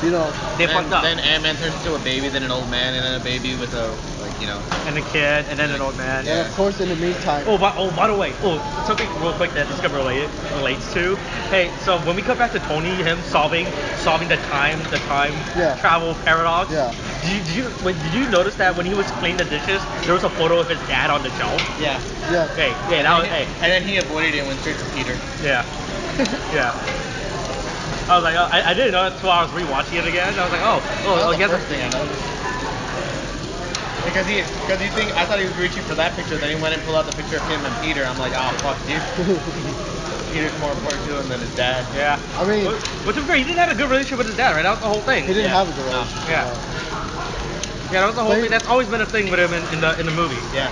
you know, They fucked up. Then Ant-Man turns into a baby, then an old man, and then a baby with a, like, you know. And a kid, and then an old man. and of course in the meantime, By the way, something real quick that this relates to. Hey, so when we come back to Tony, him solving the time Yeah. travel paradox. Yeah. Did you notice that when he was cleaning the dishes, there was a photo of his dad on the shelf? Yeah. yeah, And then he avoided it and went straight to Peter. Yeah. I was like, I didn't know that 2 hours rewatching it again. I was like, That was guess the first thing I noticed. Because you think, I thought he was reaching for that picture, then he went and pulled out the picture of him and Peter. I'm like, oh, fuck, dude. Peter's more important to him than his dad. Yeah. I mean, Which was great. He didn't have a good relationship with his dad, right? That was the whole thing. he didn't Yeah. have a good No. relationship. Yeah. Yeah, that was the whole But thing. That's always been a thing with him in the movie. Yeah.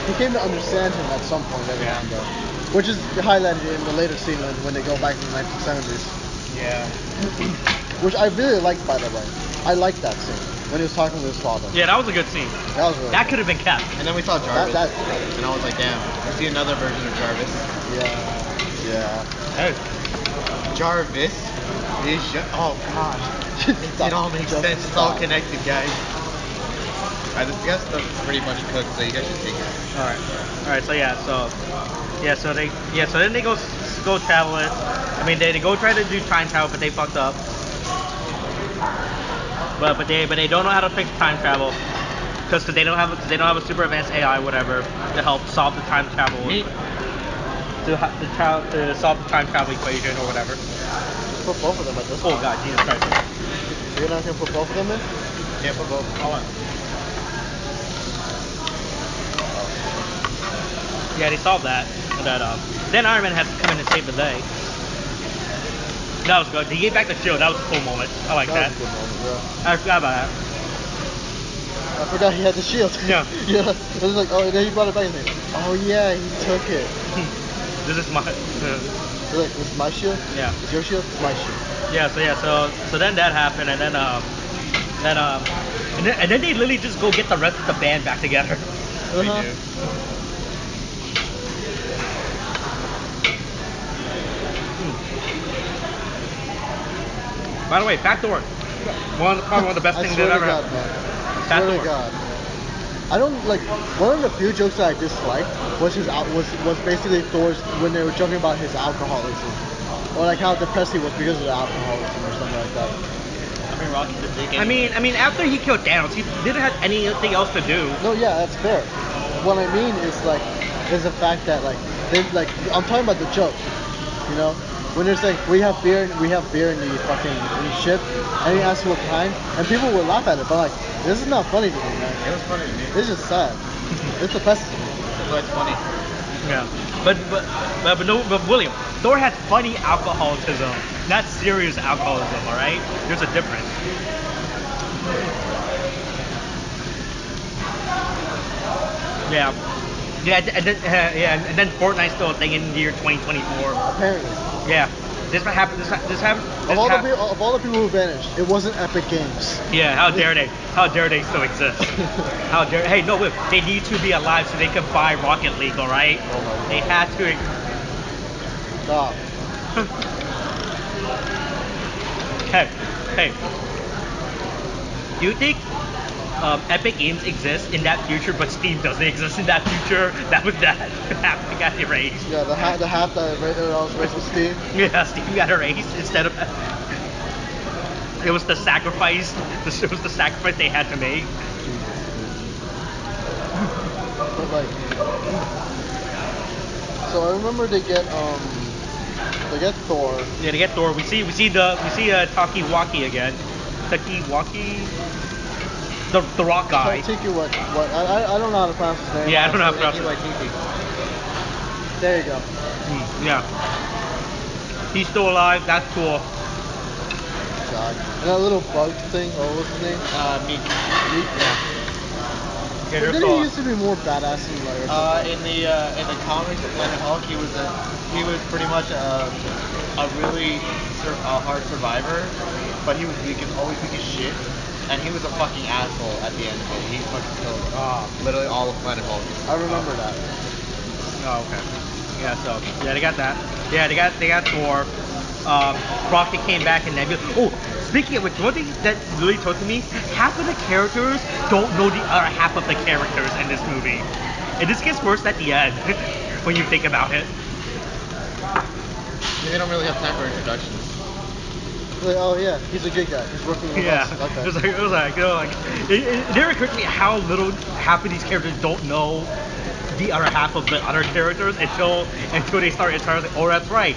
He came to understand him at some point every now and then, which is highlighted in the later scene when they go back to the 1970s, Yeah. which I really liked, by the way. I liked that scene when he was talking to his father. Yeah, that was a good scene. That was really That good. could have been kept. And then we saw Jarvis. That- And I was like, damn, we see another version of Jarvis. Yeah. Hey. Jarvis is oh gosh. It all makes Just sense. It's all stop. connected, guys. Alright, this guy stuff's pretty much cooked, so you guys should take it. All right. So then they go travel it. I mean, they go try to do time travel, but they fucked up. But they don't know how to fix time travel because they don't have a super advanced AI whatever to help solve the time travel to solve the time travel equation or whatever. Put both of them at this Oh point. god, Jesus Christ. You're not gonna put both of them in? Yeah, put both. Yeah, they solved that. And then Iron Man has to come in and save the day. That was good. He gave back the shield. That was a cool moment. I like that. Was a good moment, yeah. I forgot about that. I forgot he had the shield. Yeah. Yeah. It was like, oh, and then he brought it back and like, oh yeah, he took it. This is my. He's like, this is my shield? Yeah. It's your shield? It's my shield. So then that happened, and then and then they literally just go get the rest of the band back together. We Uh-huh. do. By the way, backdoor. Probably one of the best I things swear they've to ever God, had. man. I Back swear door. to God. I don't like one of the few jokes that I disliked was was basically Thor's when they were joking about his alcoholism. Or like how depressed he was because of the alcoholism or something like that. I mean, Rocky's a dick. I mean, after he killed Thanos, he didn't have anything else to do. No, yeah, that's fair. What I mean is the fact that I'm talking about the joke, you know, when they're saying we have beer in the fucking in the ship, and he asks what kind, and people would laugh at it, but like this is not funny to me, man. It was funny to me. It's just sad. It's depressing to me. That's why it's funny. Yeah, but William, Thor has funny alcoholism, not serious alcoholism. All right, there's a difference. Yeah, and then Fortnite's still a thing in the year 2024. Apparently, Yeah, this happened. This happened. of all the people who vanished, it wasn't Epic Games. Yeah, how dare they? How dare they still exist? How dare? Hey, no, wait, they need to be alive so they can buy Rocket League, all right? Oh my God. They had to. Stop. Hey, do you think Epic Games exists in that future, but Steam doesn't exist in that future? That was that. Half got erased. Yeah, the half that was raised with Steam. Yeah, Steam got erased instead of. It was the sacrifice. It was the sacrifice they had to make. But like, so I remember they get Thor. Yeah, to get Thor, we see Talkie-Walkie again. Talkie-Walkie, the rock guy. Tiki what? I don't know how to pronounce his name. Yeah, I don't know how to pronounce Waititi. it. There you go. Yeah, he's still alive. That's cool. God. And that little bug thing. Oh, what's his name? Meek. Meek. Yeah, But they're didn't still he used to be more badass in like? In the comics of Planet Hulk, he was pretty much a really hard survivor, but he was always weak as shit, and he was a fucking asshole at the end of it. He fucking killed literally all of Planet Hulk. I remember that. Oh, okay. Yeah, so yeah, they got that. Yeah, they got Thor. Rocket came back and Nebula. Oh, speaking of which, one thing that really told to me, half of the characters don't know the other half of the characters in this movie. And this gets worse at the end when you think about it. They don't really have time for introductions. Like, oh yeah, he's a good guy. He's working with Yeah, us. Okay. it was like, it never occurred to me how little half of these characters don't know the other half of the other characters until they start entirely. Oh, that's right.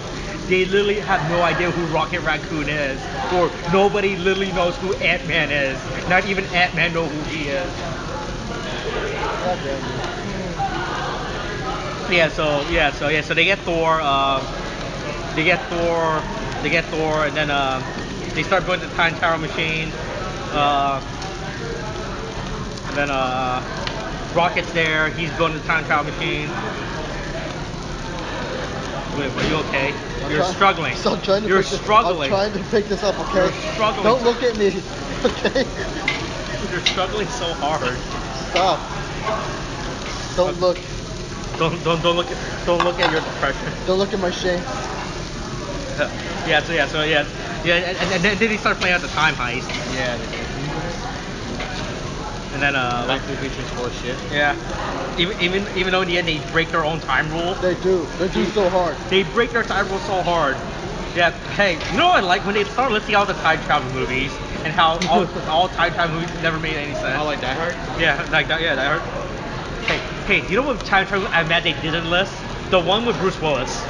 They literally have no idea who Rocket Raccoon is, or nobody literally knows who Ant-Man is. Not even Ant-Man knows who he is. God damn you. So they get Thor. They get Thor, and then they start building the time tower machine. And then Rocket's there. He's building the time tower machine. Wait, are you okay? You're struggling. So I'm trying to You're pick this- struggling. I'm trying to pick this up, okay? You're struggling. Don't look at me, okay? You're struggling so hard. Stop. Don't look. Don't look at your depression. Don't look at my shame. Yeah, and then they start playing out the time heist, Yeah, they do. and then Back to the Future is full of shit. yeah, even though in the end they break their own time rule, They do. They do so hard. they break their time rule so hard. Yeah, hey, you know what I like when they start listing all the time travel movies and how all time travel movies never made any sense. Oh, like Die Hard? Yeah, like that. Yeah, that hurt. Hey, do you know what time travel I'm mad they didn't list? The one with Bruce Willis.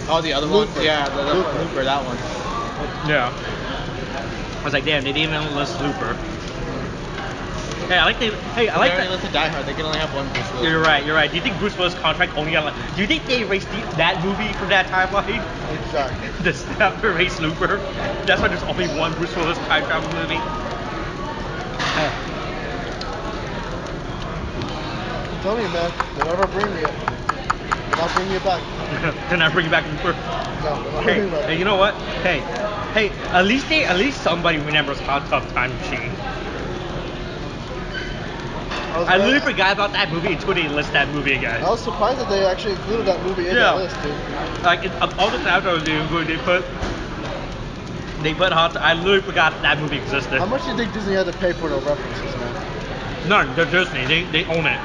Oh, the other Looper. one? Yeah, the Looper. Looper, that one. Yeah. I was like, damn, they didn't even list Looper. Hey, I like They that. listen to Die Hard. They can only have one Bruce Willis. You're right. Do you think Bruce Willis' contract only got like? Do you think they erased that movie from that timeline? Exactly. The snap erased Looper. That's why there's only one Bruce Willis time travel movie. I'm telling you, man, they never bring it. They're not bringing it back. They're not bringing back Looper. No, they're not Hey, bringing it back. hey, you know what? Hey, at least somebody remembers Hot Tub Time Machine. I literally forgot about that movie until they list that movie again. I was surprised that they actually included that movie in that list, dude. Like of all the times I was doing, they put Hot Tub. I literally forgot that movie existed. How much do you think Disney had to pay for the references, man? None. They're Disney. They own it.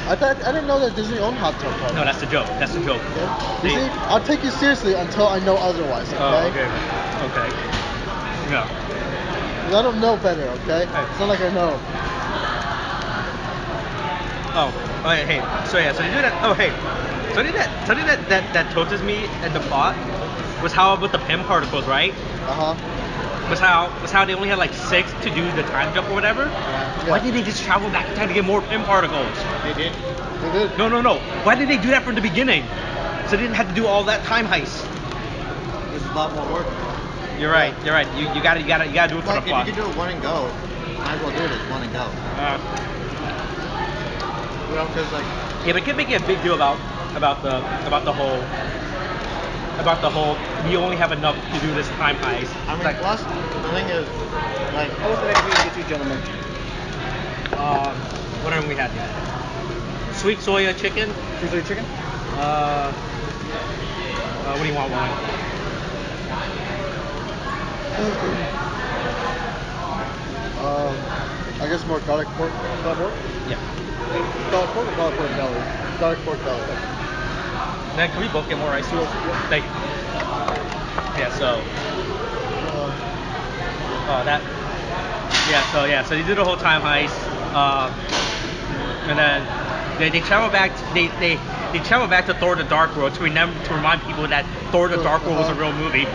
I didn't know that Disney owned Hot Tub Time. No, that's the joke. That's the joke. You see, I'll take you seriously until I know otherwise, okay? Oh, okay. Yeah. 'Cause I don't know better, okay? It's not like I know. Oh, hey. So you do that. Oh, hey. Something that tilted me in the plot was how with the PIM particles, right? Was how they only had like 6 to do the time jump or whatever. Yeah. Why did they just travel back in time to get more PIM particles? They did. They did. No. Why did they do that from the beginning? So they didn't have to do all that time heist. This is a lot more work. You're right. You gotta do it for the Like, if you plot. can do it one and go, might as well do it as one and go. You know, because like. Yeah, but keep making a big deal about the whole we only have enough to do this time heist. I mean, Like, plus the thing is, like. What was the next movie to get you, gentlemen? what haven't we had yet? Sweet soya chicken. Sweet soy chicken? What do you want? One? I guess more garlic pork. Garlic pork? Yeah. Garlic pork or garlic pork belly? Garlic pork belly. Man, can we both get more rice too? Thank you. Yeah. So. So they did the whole time heist, and then they travel back. They travel back to Thor: The Dark World to remind people that Thor: The Dark World was a real movie.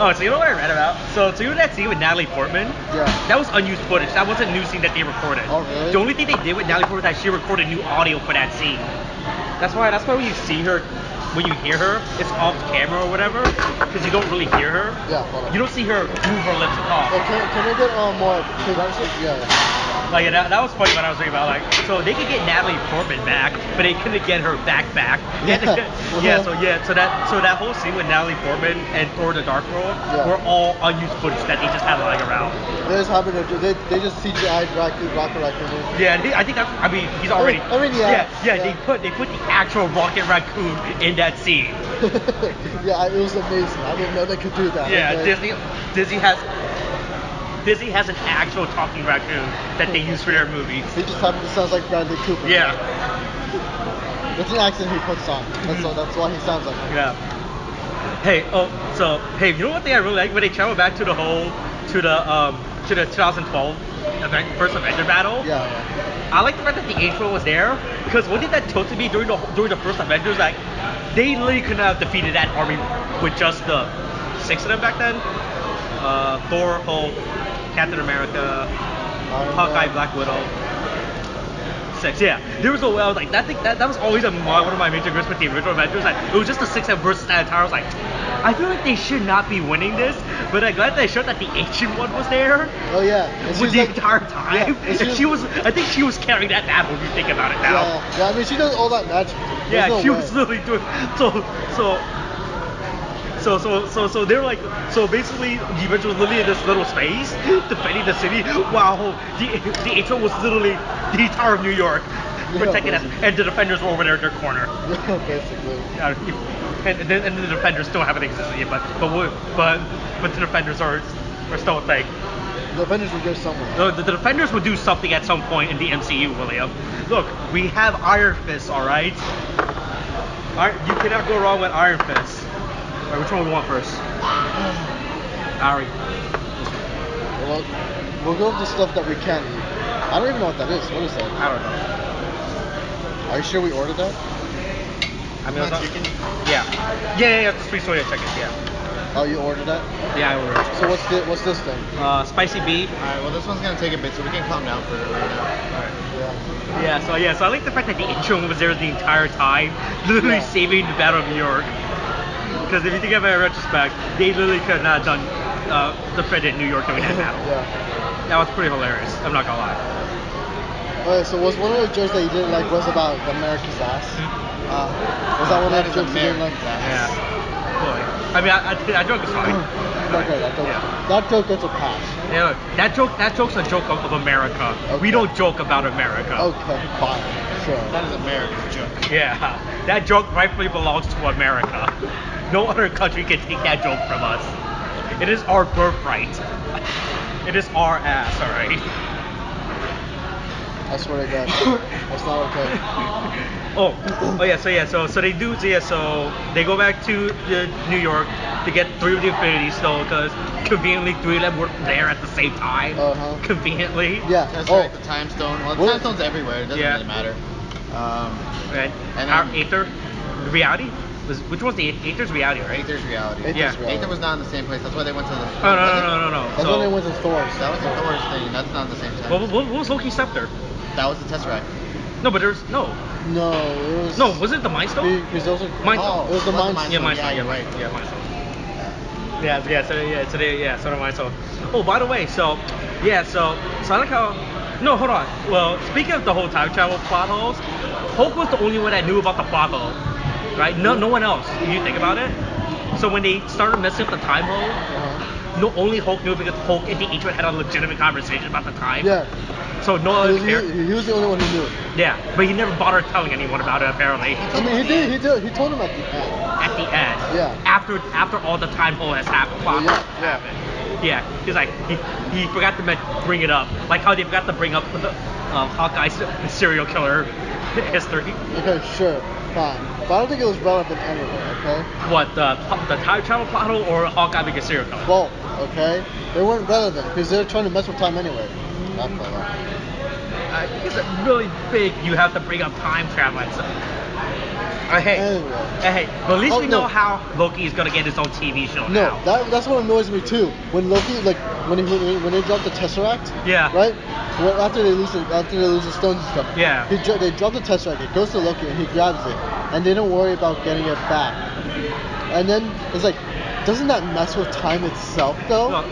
Oh, so you know what I read about? So you know that scene with Natalie Portman? Yeah. That was unused footage. That wasn't new scene that they recorded. Oh, really? The only thing they did with Natalie Portman was that she recorded new audio for that scene. That's why when you see her, when you hear her, it's off camera or whatever, because you don't really hear her. Yeah, hold on. You don't see her move her lips at all. Oh, can we get more? Yeah. Like that was funny when I was thinking about like, so they could get Natalie Portman back, but they couldn't get her back. So that whole scene with Natalie Portman and Thor: The Dark World were all unused footage that they just had lying around. They just happened to they just CGI'd Rocket Raccoon. Yeah, I think he's already. Yeah. They put the actual Rocket Raccoon in that scene. Yeah, it was amazing. I didn't know they could do that. Yeah, okay? Disney has an actual talking raccoon that they use for their movies. He just happens to sound like Bradley Cooper. Yeah. That's an accent he puts on. That's why he sounds like him. Yeah. Hey, you know what thing I really like when they travel back to the 2012 first Avenger battle? Yeah. I like the fact that the intro was there because one thing that tilted me during the first Avengers, like they literally couldn't have defeated that army with just the 6 of them back then. Thor, Hulk, Captain America, Hawkeye, Black Widow. 6, yeah. There was no way I was like that was always one of my major gripes with the original Avengers. Like it was just the 6 versus that entire. I was like, I feel like they should not be winning this, but I'm glad they showed that the ancient one was there. Oh yeah. With the entire time. Yeah, I think she was carrying that battle if you think about it now. Yeah, I mean she does all that magic. Yeah, she was literally doing so they're like basically the Avengers was literally in this little space defending the city while the intro was literally the entire of New York protecting us, and the defenders were over there in their corner. Yeah, basically. And the defenders still haven't existed yet, but the defenders are still a thing. The Avengers will go somewhere. The defenders will do something at some point in the MCU, William. Look, we have Iron Fist, alright? You cannot go wrong with Iron Fist. Alright, which one we want first? Ari. Well, we'll go with the stuff that we can eat. I don't even know what that is. What is that? I don't know. Are you sure we ordered that? I mean, chicken? Yeah. The sweet soya chicken, yeah. Oh, you ordered that? Yeah, I ordered. So what's this thing? Spicy beef. Alright, well this one's gonna take a bit, so we can calm down for right now. Yeah. So I like the fact that the intro was there the entire time, literally Yeah. saving the Battle of New York. Because if you think of it in retrospect, they literally could not have done defended New York during that battle. Yeah. That was pretty hilarious. I'm not gonna lie. Alright, so was one of the jokes that you didn't like was about America's ass? Was that one of the jokes you didn't like? Yeah. Boy. I mean, that joke is fine. Okay, that joke gets a pass. Yeah, look, that joke's a joke of America. Okay. We don't joke about America. Okay, fine, sure. That is America's joke. Yeah, that joke rightfully belongs to America. No other country can take that joke from us. It is our birthright. It is our ass, alright? I swear to God, that's not okay. So they do, so they go back to New York to get 3 of the Infinity Stone because conveniently 3 of them were there at the same time. Conveniently. Yeah. That's Oh, right, the time stone. Well, the What- time stone's everywhere. It doesn't Yeah. really matter. Right. And Our then- Aether, reality. Which one's the Aether's reality, right? Aether's reality. Aether's Yeah. reality. Aether was not in the same place. That's why they went to the. Oh no. That's So, when they went to Thor's. That was the Thor's thing. That's not the same time. what was Loki's scepter? That was the Tesseract. No, but there's no. No, it was. No, was it the Mind Stone? Because those are. Mind Oh, Stone. It was the Mind Yeah, Mind Yeah, Stone. you're right. Yeah, Mind Stone. So the Mind Stone. Oh, by the way, so I like how. No, hold on. Well, speaking of the whole time travel plot holes, Hulk was the only one that knew about the plot hole, right? No one else. If you think about it. So when they started messing up the time hole, no, only Hulk knew because Hulk and the Ancient had a legitimate conversation about the time. Yeah. So no other He character. was the only one who knew. Yeah, but he never bothered telling anyone about it apparently. I mean, he did. He told him at the end. At the end. Yeah. After all the time hole has happened, plot Yeah, holes happened. Yeah, he's like he forgot to bring it up, like how they forgot to bring up Hawkeye's serial killer history. Okay, sure, fine. But I don't think it was relevant anyway. Okay. What the time travel plot hole or Hawkeye being a serial killer? Both. Okay. They weren't relevant because they're trying to mess with time anyway. Not relevant. I think it's really big. You have to bring up time travel and stuff. Hey, but at least we know how Loki is gonna get his own TV show No, now. that's what annoys me too. When Loki, like when they drop the Tesseract, Yeah. right? Well, after they lose the stones and stuff, Yeah. they drop the Tesseract. It goes to Loki and he grabs it, and they don't worry about getting it back. And then it's like, doesn't that mess with time itself though? Well,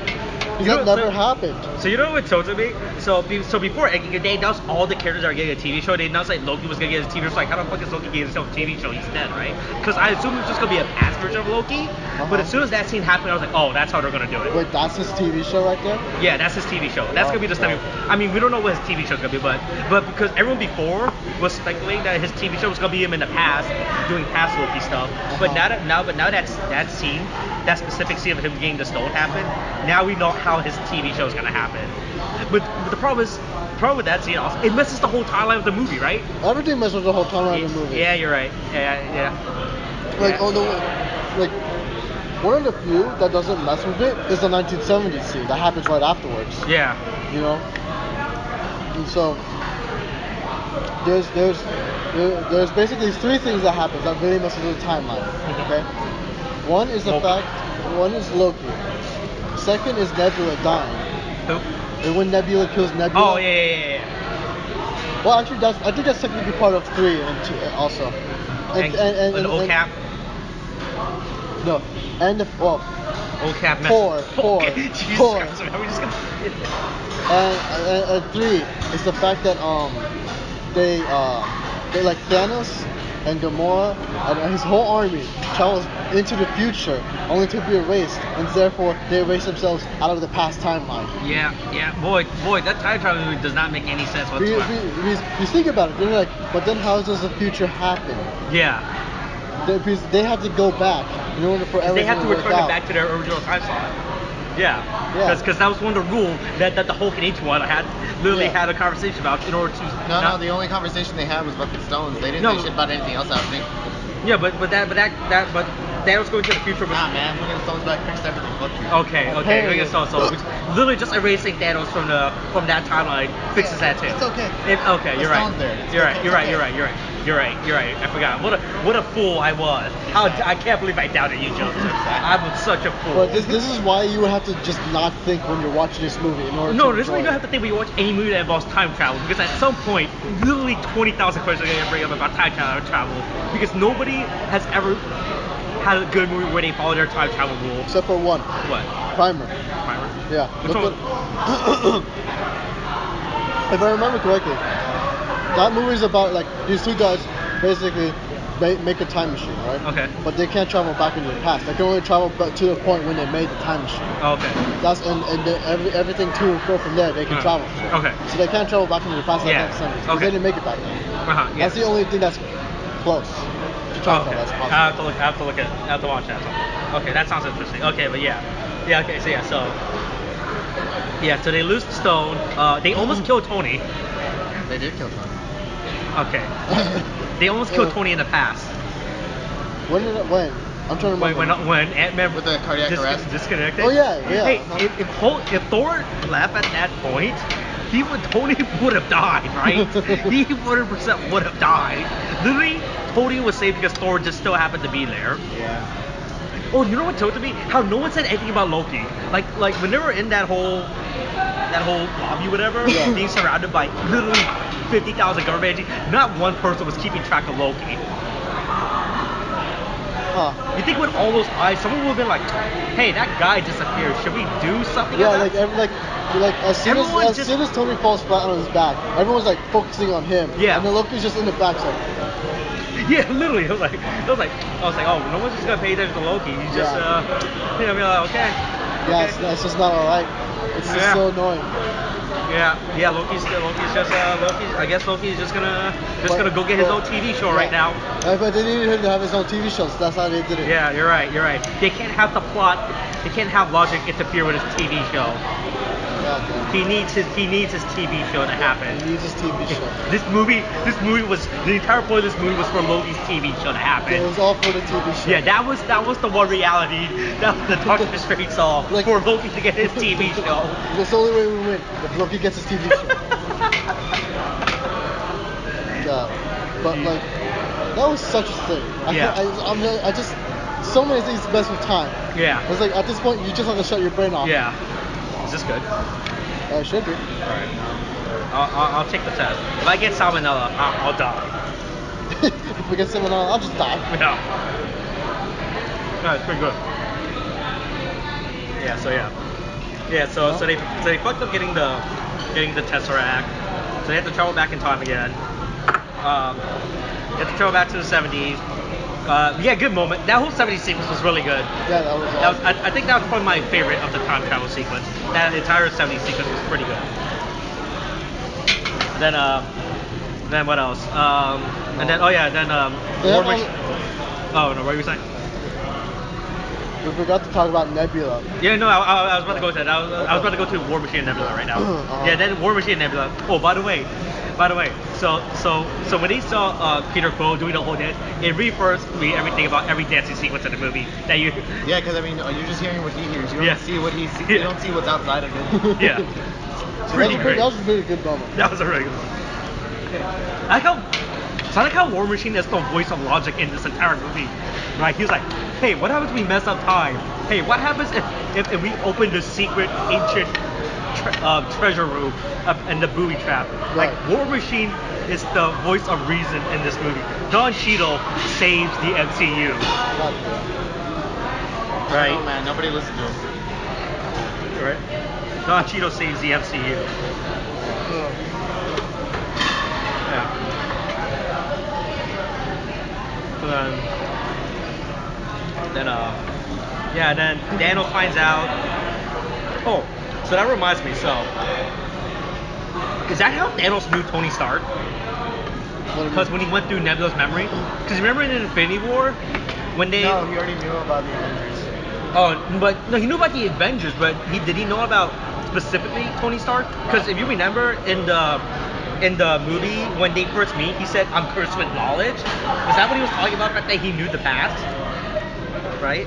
Because that never happened. So you know what tilted me? So before Endgame, they announced all the characters are getting a TV show. They announced like Loki was gonna get a TV show. Like how the fuck is Loki getting his own TV show instead, right? Because I assumed it was just gonna be a past version of Loki. But as soon as that scene happened, I was like, oh, that's how they're gonna do it. Wait, that's his TV show right there? Yeah, that's his TV show. That's gonna be the stepping. I mean, we don't know what his TV show's gonna be, but because everyone before was speculating that his TV show was gonna be him in the past doing past Loki stuff. But now that scene, that specific scene of him getting the stone happened, now we know how his TV show is gonna happen. But the problem with that scene also, it messes the whole timeline of the movie, right? Everything messes with the whole timeline of the movie. Yeah, you're right. Yeah. Like, like, one of the few that doesn't mess with it is the 1970s scene that happens right afterwards. Yeah. You know? And so, there's basically 3 things that happens that really messes with the timeline. Okay? One is one is Loki. Second is Nebula dying. Who? And when Nebula kills Nebula. Oh yeah. Well, actually, I think that's technically part of 3 and 2 also. And OCAP. No, and OCAP messes. 4. Jesus 4. Christ, are we just gonna? And 3 is the fact that they like Thanos and Gamora and his whole army travels into the future only to be erased, and therefore they erase themselves out of the past timeline. Yeah. Boy, that time travel movie does not make any sense whatsoever. You think about it, they're like, but then how does the future happen? Yeah. Because they have to go back in order for everything They have to work return out. it back to their original time slot. Yeah. Yeah. Because that was one of the rules that the Hulk and H1 had a conversation about in order to. No, the only conversation they had was about the stones. They didn't say shit about anything else happening. Yeah, but that Thanos going to the future was. Nah, man, when the stones back fixed everything. Fuck you. Okay, Apparently. so which literally just erasing Thanos from that timeline fixes that too. It's okay. Okay, The you're right. stone's there. It's You're okay. right. You're right. You're right. You're right. You're right. You're right. I forgot. What a fool I was. I can't believe I doubted you, Joseph. I was such a fool. But this is why you have to just not think when you're watching this movie in order No, to this is why you don't enjoy have to think when you watch any movie that involves time travel, because at some point, literally 20,000 questions are going to bring up about time travel, because nobody has ever had a good movie where they follow their time travel rules. Except for one. What? Primer. Primer? Yeah. Which look one? If I remember correctly, that movie is about like these two guys basically make a time machine, right? Okay. But they can't travel back into the past. They can only travel back to the point when they made the time machine. Okay. That's and everything to and fro from there they can travel. Okay. So they can't travel back into the past like Yeah. that because Okay. they didn't make it back then. Yeah. That's the only thing that's close to travel. Okay. That's I possible. have to look at. I have to watch that. Okay, that sounds interesting. Okay, but yeah. Okay. So they lose the stone. They almost kill Tony. They did kill Tony. Okay. They almost killed Tony in the past. When? I'm trying to remember. When Ant-Man With the cardiac arrest? disconnected. Oh, yeah. Hey, Uh-huh. if Thor left at that point, Tony would have died, right? He 100% would have died. Literally, Tony was saved because Thor just still happened to be there. Yeah. Oh, you know what tilted me? How no one said anything about Loki. Like when they were in that whole lobby, whatever, Yeah. being surrounded by literally 50,000 government agents, not one person was keeping track of Loki. Huh. You think with all those eyes, someone would have been like, "Hey, that guy disappeared. Should we do something?" Yeah, about like as soon Everyone as just- soon as Tony falls flat on his back, everyone's like focusing on him. Yeah. And then Loki's just in the back, like, Yeah, literally. I was like, oh, no one's just gonna pay attention to Loki. He's just, Yeah. be like, okay. yeah, okay. it's just not alright. It's just Yeah. so annoying. Yeah. Loki's just, I guess Loki's just gonna go get his own TV show right now. But they needed him to have his own TV show, so that's how they did it. Yeah, you're right. They can't have the plot. They can't have logic interfere with his TV show. Yeah, man. He needs his TV show to happen. He needs his TV show. This movie was the entire point of this movie was for Loki's TV show to happen. It was all for the TV show. Yeah, that was the one reality that the Doctor Strange saw Like- for Loki to get his TV show. That's the only way we win, if Loki gets his TV show. Yeah. But like, that was such a thing. I just, so many things mess with time. Yeah. It's like, at this point, you just have to shut your brain off. Yeah. Is this good? It should be. Alright. I'll take the test. If I get salmonella, I'll die. If we get someone on, I'll just die. Yeah. No, it's pretty good. So they fucked up getting the Tesseract. So they have to travel back in time again. They have to travel back to the 70s. Good moment. That whole 70s sequence was really good. Yeah, that was awesome. I think that was probably my favorite of the time travel sequence. That entire 70s sequence was pretty good. Then what else? War Machine. Oh no, what were you saying? We forgot to talk about Nebula. Yeah, no, I was about to go to that. I was about to go to War Machine and Nebula right now. Yeah, then War Machine and Nebula. Oh, by the way, so when they saw Peter Quill doing the whole dance, it refers me everything about every dancing sequence in the movie that you. Yeah, because I mean, you're just hearing what he hears. You don't Yeah. see what he sees. Yeah. You don't see what's outside of it. Yeah. That was a really good moment. That was a really good one. I like how War Machine is the voice of logic in this entire movie. Right? He was like, hey, what happens if we mess up time? Hey, what happens if we open the secret ancient treasure room in the booby trap? Like, Right. War Machine is the voice of reason in this movie. Don Cheadle saves the MCU. God damn. Right? Oh man, nobody listens to him. Right? Don Cheadle saves the MCU. Yeah. Then Thanos finds out. Oh, so that reminds me. So, is that how Thanos knew Tony Stark? Because when he went through Nebula's memory, because remember in Infinity War when they. No, he already knew about the Avengers. Oh, but no, he knew about the Avengers, but did he know about specifically Tony Stark? Because if you remember in the movie when they first meet, he said, "I'm cursed with knowledge." Is that what he was talking about? The fact that he knew the past? right?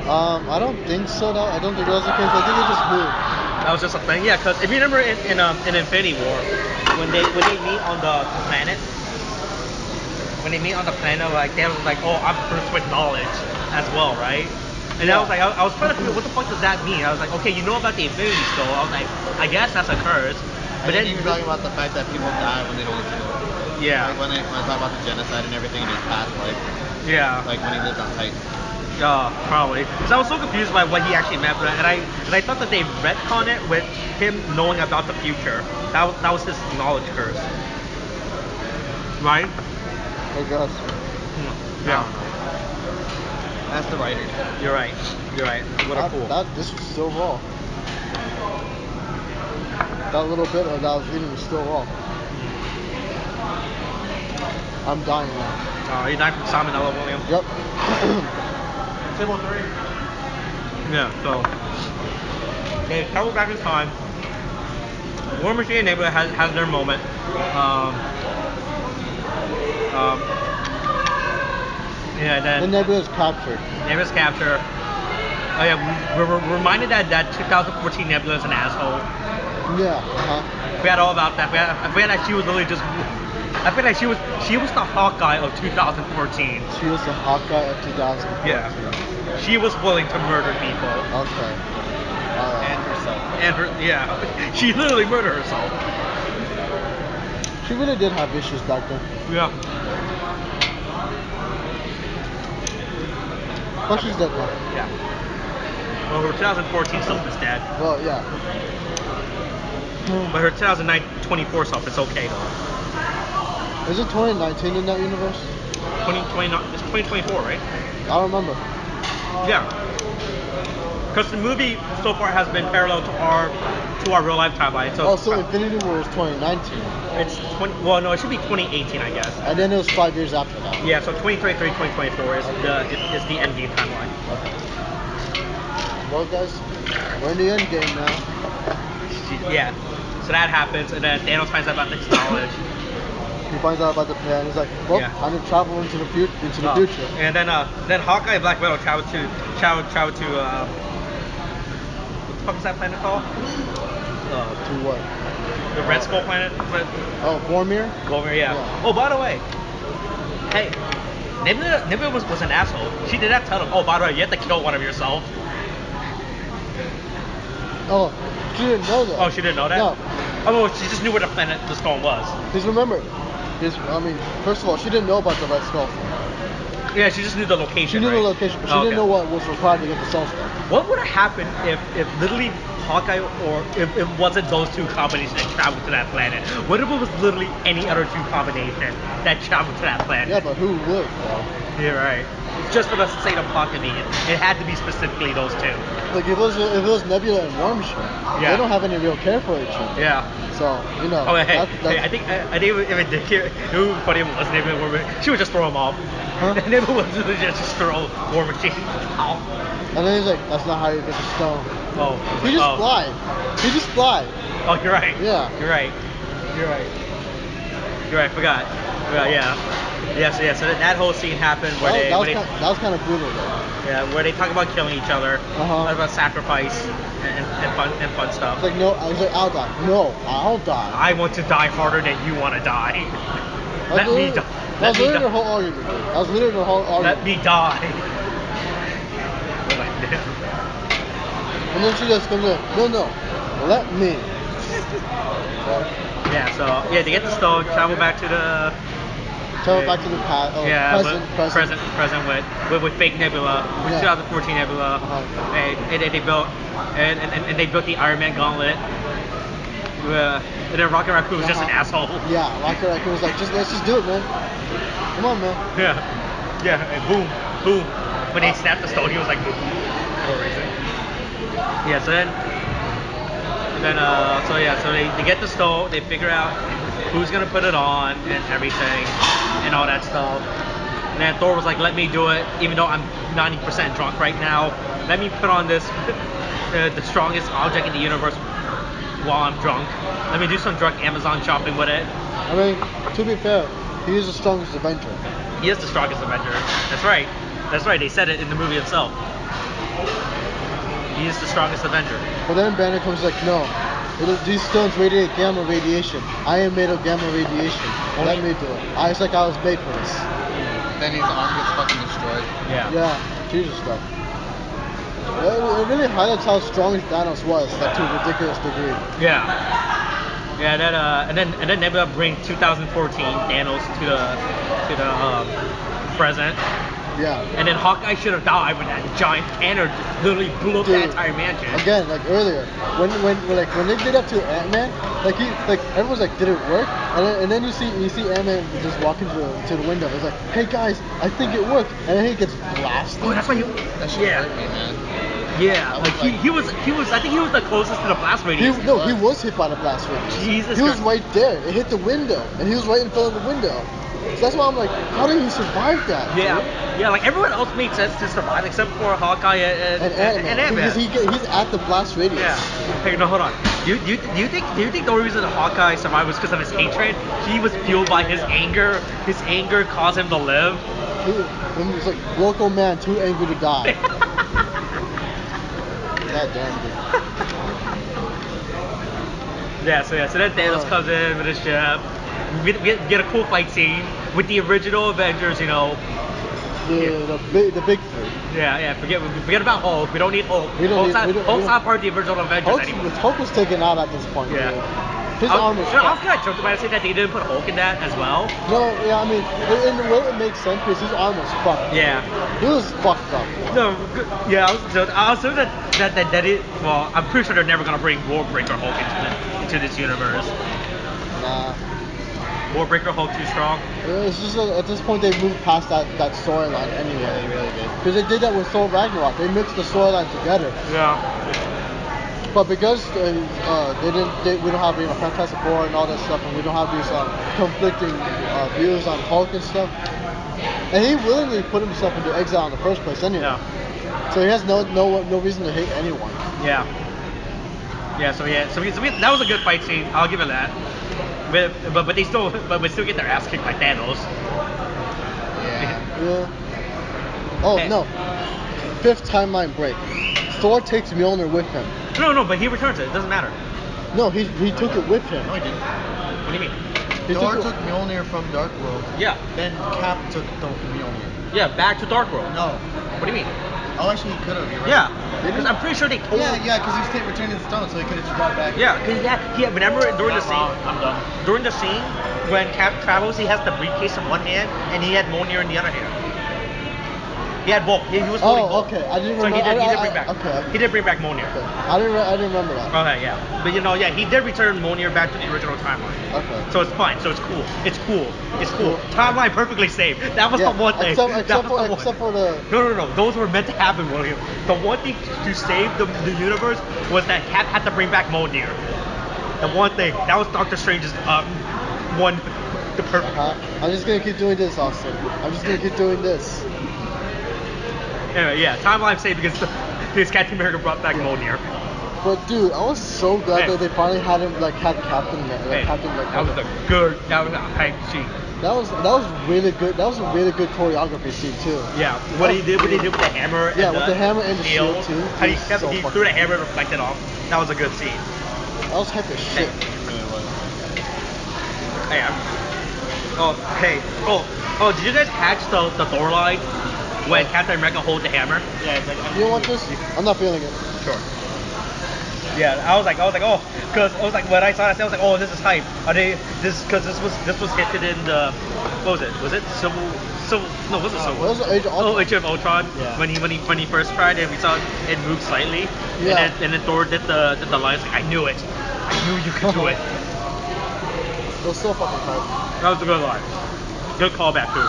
I don't think so. I don't think that was the case. I think it just moved. That was just a thing. Yeah, because if you remember in Infinity War, when they meet on the planet, like they was like, oh, I'm first with knowledge as well, right? And I was like, I was trying to figure what the fuck does that mean? I was like, okay, you know about the Infinity Stone. I was like, I guess that's a curse. But then you were talking about the fact that people die when they don't kill. Yeah. Like when I talk about the genocide and everything in his past life. Yeah. Like when he lived on Titan. Probably. Because I was so confused by what he actually meant, and I thought that they retconned it with him knowing about the future. That was his knowledge curse. Right? I guess. Yeah. That's the writers. You're right. What a cool. This was still raw. That little bit that I was eating was still raw. I'm dying now. You died from salmonella, William? Yep. Table 3. Yeah, so they travel back in time. War Machine and Nebula has their moment. Yeah, then The Nebula's captured. Nebula's captured. Oh yeah, we're reminded that 2014 Nebula is an asshole. Yeah. I forgot all about that. I forgot that she was literally just. I feel like she was the Hawkeye of 2014. She was the Hawkeye of 2014. Yeah. She was willing to murder people. Okay. And herself. And yeah. She literally murdered herself. She really did have issues back then. Yeah. But she's dead now. Yeah. Well, her 2014 self is dead. Well, yeah. But her 2024 self is okay though. Is it 2019 in that universe? 2020, it's 2024, right? I don't remember. Yeah. Because the movie so far has been parallel to our real life timeline. So Infinity War was 2019. It's 20. Well, no, it should be 2018, I guess. And then it was 5 years after that. Yeah. So 2023, 2024 is the Endgame timeline. Okay. Well, guys, we're in the Endgame now. Yeah. So that happens, and then Thanos finds out about this knowledge. He finds out about the plan. He's like, well, Yeah. I'm gonna travel into the future. And then Hawkeye and Black Widow travel to what the fuck is that planet called? To what? The Red Skull planet. Oh, Vormir? Vormir, yeah. Oh, by the way, hey, Nebula was an asshole. She did not tell him. Oh, by the way, you have to kill one of yourself. Oh, she didn't know that. Oh, she didn't know that? No. Oh, no, she just knew where the stone was. Because remember, first of all, she didn't know about the Red Skull. Yeah, she just knew the location. She knew right? the location, but she didn't know what was required to get the Soul Stone. What would have happened if literally Hawkeye or if it wasn't those two combinations that traveled to that planet? What if it was literally any other two combination that traveled to that planet? Yeah, but who would, though? You're right. Just for the sake of plot convenience, it had to be specifically those two. Like if it was Nebula and War Machine, they don't have any real care for each other. Yeah. So Oh, hey, I think if it did, it would be funny if it was Nebula and War Machine. She would just throw him off. Huh? Nebula would literally just throw War Machine off. And then he's like, that's not how you get the stone. Oh. He just flied. He just flied. Oh, you're right. Yeah. You're right. Forgot. Yeah. So that whole scene happened where that was kind of brutal though. Yeah, where they talk about killing each other, about sacrifice and fun stuff. It's like no, I was like, I'll die. No, I'll die. I want to die harder than you want to die. Let me die. That was literally their whole argument. That was literally their whole argument. Let me die. And then she just comes in, no, let me. Yeah, they get the stone, travel back to the Back to the past. present with fake Nebula, with 2014 Nebula, and they built the Iron Man gauntlet. And then Rocket Raccoon was just an asshole. Yeah, Rocket Raccoon was like, let's just do it, man. Come on, man. Yeah, and boom. When they snapped the stone, he was like, boom. For no reason. Yeah, so they get the stone, they figure out who's gonna put it on and everything and all that stuff. And then Thor was like, let me do it, even though I'm 90% drunk right now. Let me put on this, the strongest object in the universe while I'm drunk. Let me do some drunk Amazon shopping with it. I mean, to be fair, He is the strongest Avenger. He is the strongest Avenger. That's right. That's right. They said it in the movie itself. He is the strongest Avenger. But then Banner comes like, no. These stones radiate gamma radiation. I am made of gamma radiation. Let me do it. It's like I was made for this. Then his arm gets fucking destroyed. Yeah. Yeah, Jesus stuff. It really highlights how strong Thanos was, like to a ridiculous degree. Yeah. Yeah. And then Nebula bring 2014 Thanos to the present. Yeah. And then Hawkeye should have died when that giant cannon literally blew up the entire mansion. Again, like earlier, when they did that to Ant-Man, like everyone's like, did it work? And then you see Ant-Man just walking to the window. It's like, hey guys, I think it worked. And then he gets blasted. Oh, that's why you. That shit hurt me, man. Yeah, like he was. I think he was the closest to the blast radius. He was hit by the blast radius. Jesus He was Christ. right there. It hit the window, and he was right in front of the window. So that's why I'm like, how did he survive that? Yeah, dude? yeah. Like everyone else made sense to survive except for Hawkeye and Ant-Man. Because he's at the blast radius. Yeah. Hey, no, hold on. Do you think the only reason Hawkeye survived was because of his hatred? He was fueled by his anger. His anger caused him to live. He was like, local man too angry to die. God damn, dude. Yeah. So then Thanos comes in with his ship. We get a cool fight scene with the original Avengers. You know. The big three. Yeah. Forget about Hulk. We don't need Hulk. Hulk's not part of the original Avengers anymore. Hulk was taken out at this point. Yeah. Dude. His arm was. I was kind of joking about saying that they didn't put Hulk in that as well. No, yeah, I mean, in the way it makes sense because his arm was fucked. Yeah. He was fucked up. No, yeah, I was saying that it. Well, I'm pretty sure they're never gonna bring Warbreaker Hulk into this universe. Nah. Warbreaker Hulk too strong. It's just at this point they moved past that storyline anyway. Yeah, they really did. Because they did that with Thor Ragnarok. They mixed the storyline together. Yeah. But because we don't have Fantastic Four and all that stuff, and we don't have these conflicting views on Hulk and stuff, and he willingly put himself into exile in the first place anyway. Yeah. So he has no reason to hate anyone. Yeah. Yeah. So that was a good fight scene. I'll give it that. But we still get their ass kicked by Thanos. Yeah. Oh Hey. no. Fifth timeline break. Thor takes Mjolnir with him. No, but he returns it. It doesn't matter. No, he took it with him. No, he didn't. What do you mean? Thor took Mjolnir from Dark World. Yeah. Then Cap took Mjolnir. Yeah, back to Dark World. No. What do you mean? Oh, actually, he could have. You're right. Yeah. Because I'm pretty sure they told. Yeah, because he was returning the stone, so he could have just brought back. Yeah, because remember during the scene. I'm done. During the scene, when Cap travels, he has the briefcase in one hand and he had Mjolnir in the other hand. He had both. He was holding both. Okay. I didn't So remember. he did bring back. Okay. He did bring back Mjolnir. Okay. I didn't remember that. Okay, yeah. But he did return Mjolnir back to the original timeline. Okay. So it's fine. So it's cool. It's cool. Timeline perfectly saved. That was the one thing. Except for the. No. Those were meant to happen, William. The one thing to save the universe was that Cap had to bring back Mjolnir. The one thing. That was Doctor Strange's one. The perfect. I'm just gonna keep doing this, Austin. I'm just gonna keep doing this. Anyway, yeah. Timeline saved because Captain America brought back Mjolnir. But dude, I was so glad that they finally had him had Captain Captain that was a hype scene. That was really good. That was a really good choreography scene too. Yeah, what he did with the hammer. Yeah, with the hammer and the shield too. How he threw the hammer and reflected off. That was a good scene. That was hype as shit. It really was. Hey, did you guys catch the Thor line when Captain America holds the hammer? Yeah, it's like. You don't want this? I'm not feeling it. Sure. Yeah, I was like, oh, because I was like, when I saw that, I was like, oh, this is hype. Because this was hinted in the, what was it? Was it Civil? No, was it Civil? What was it? Age of Ultron? Oh, Age of Ultron. Yeah. When he first tried it, we saw it move slightly. Yeah. And then Thor did the line. Like, I knew it. I knew you could do it. It was so fucking hype. That was a good line. Good callback too.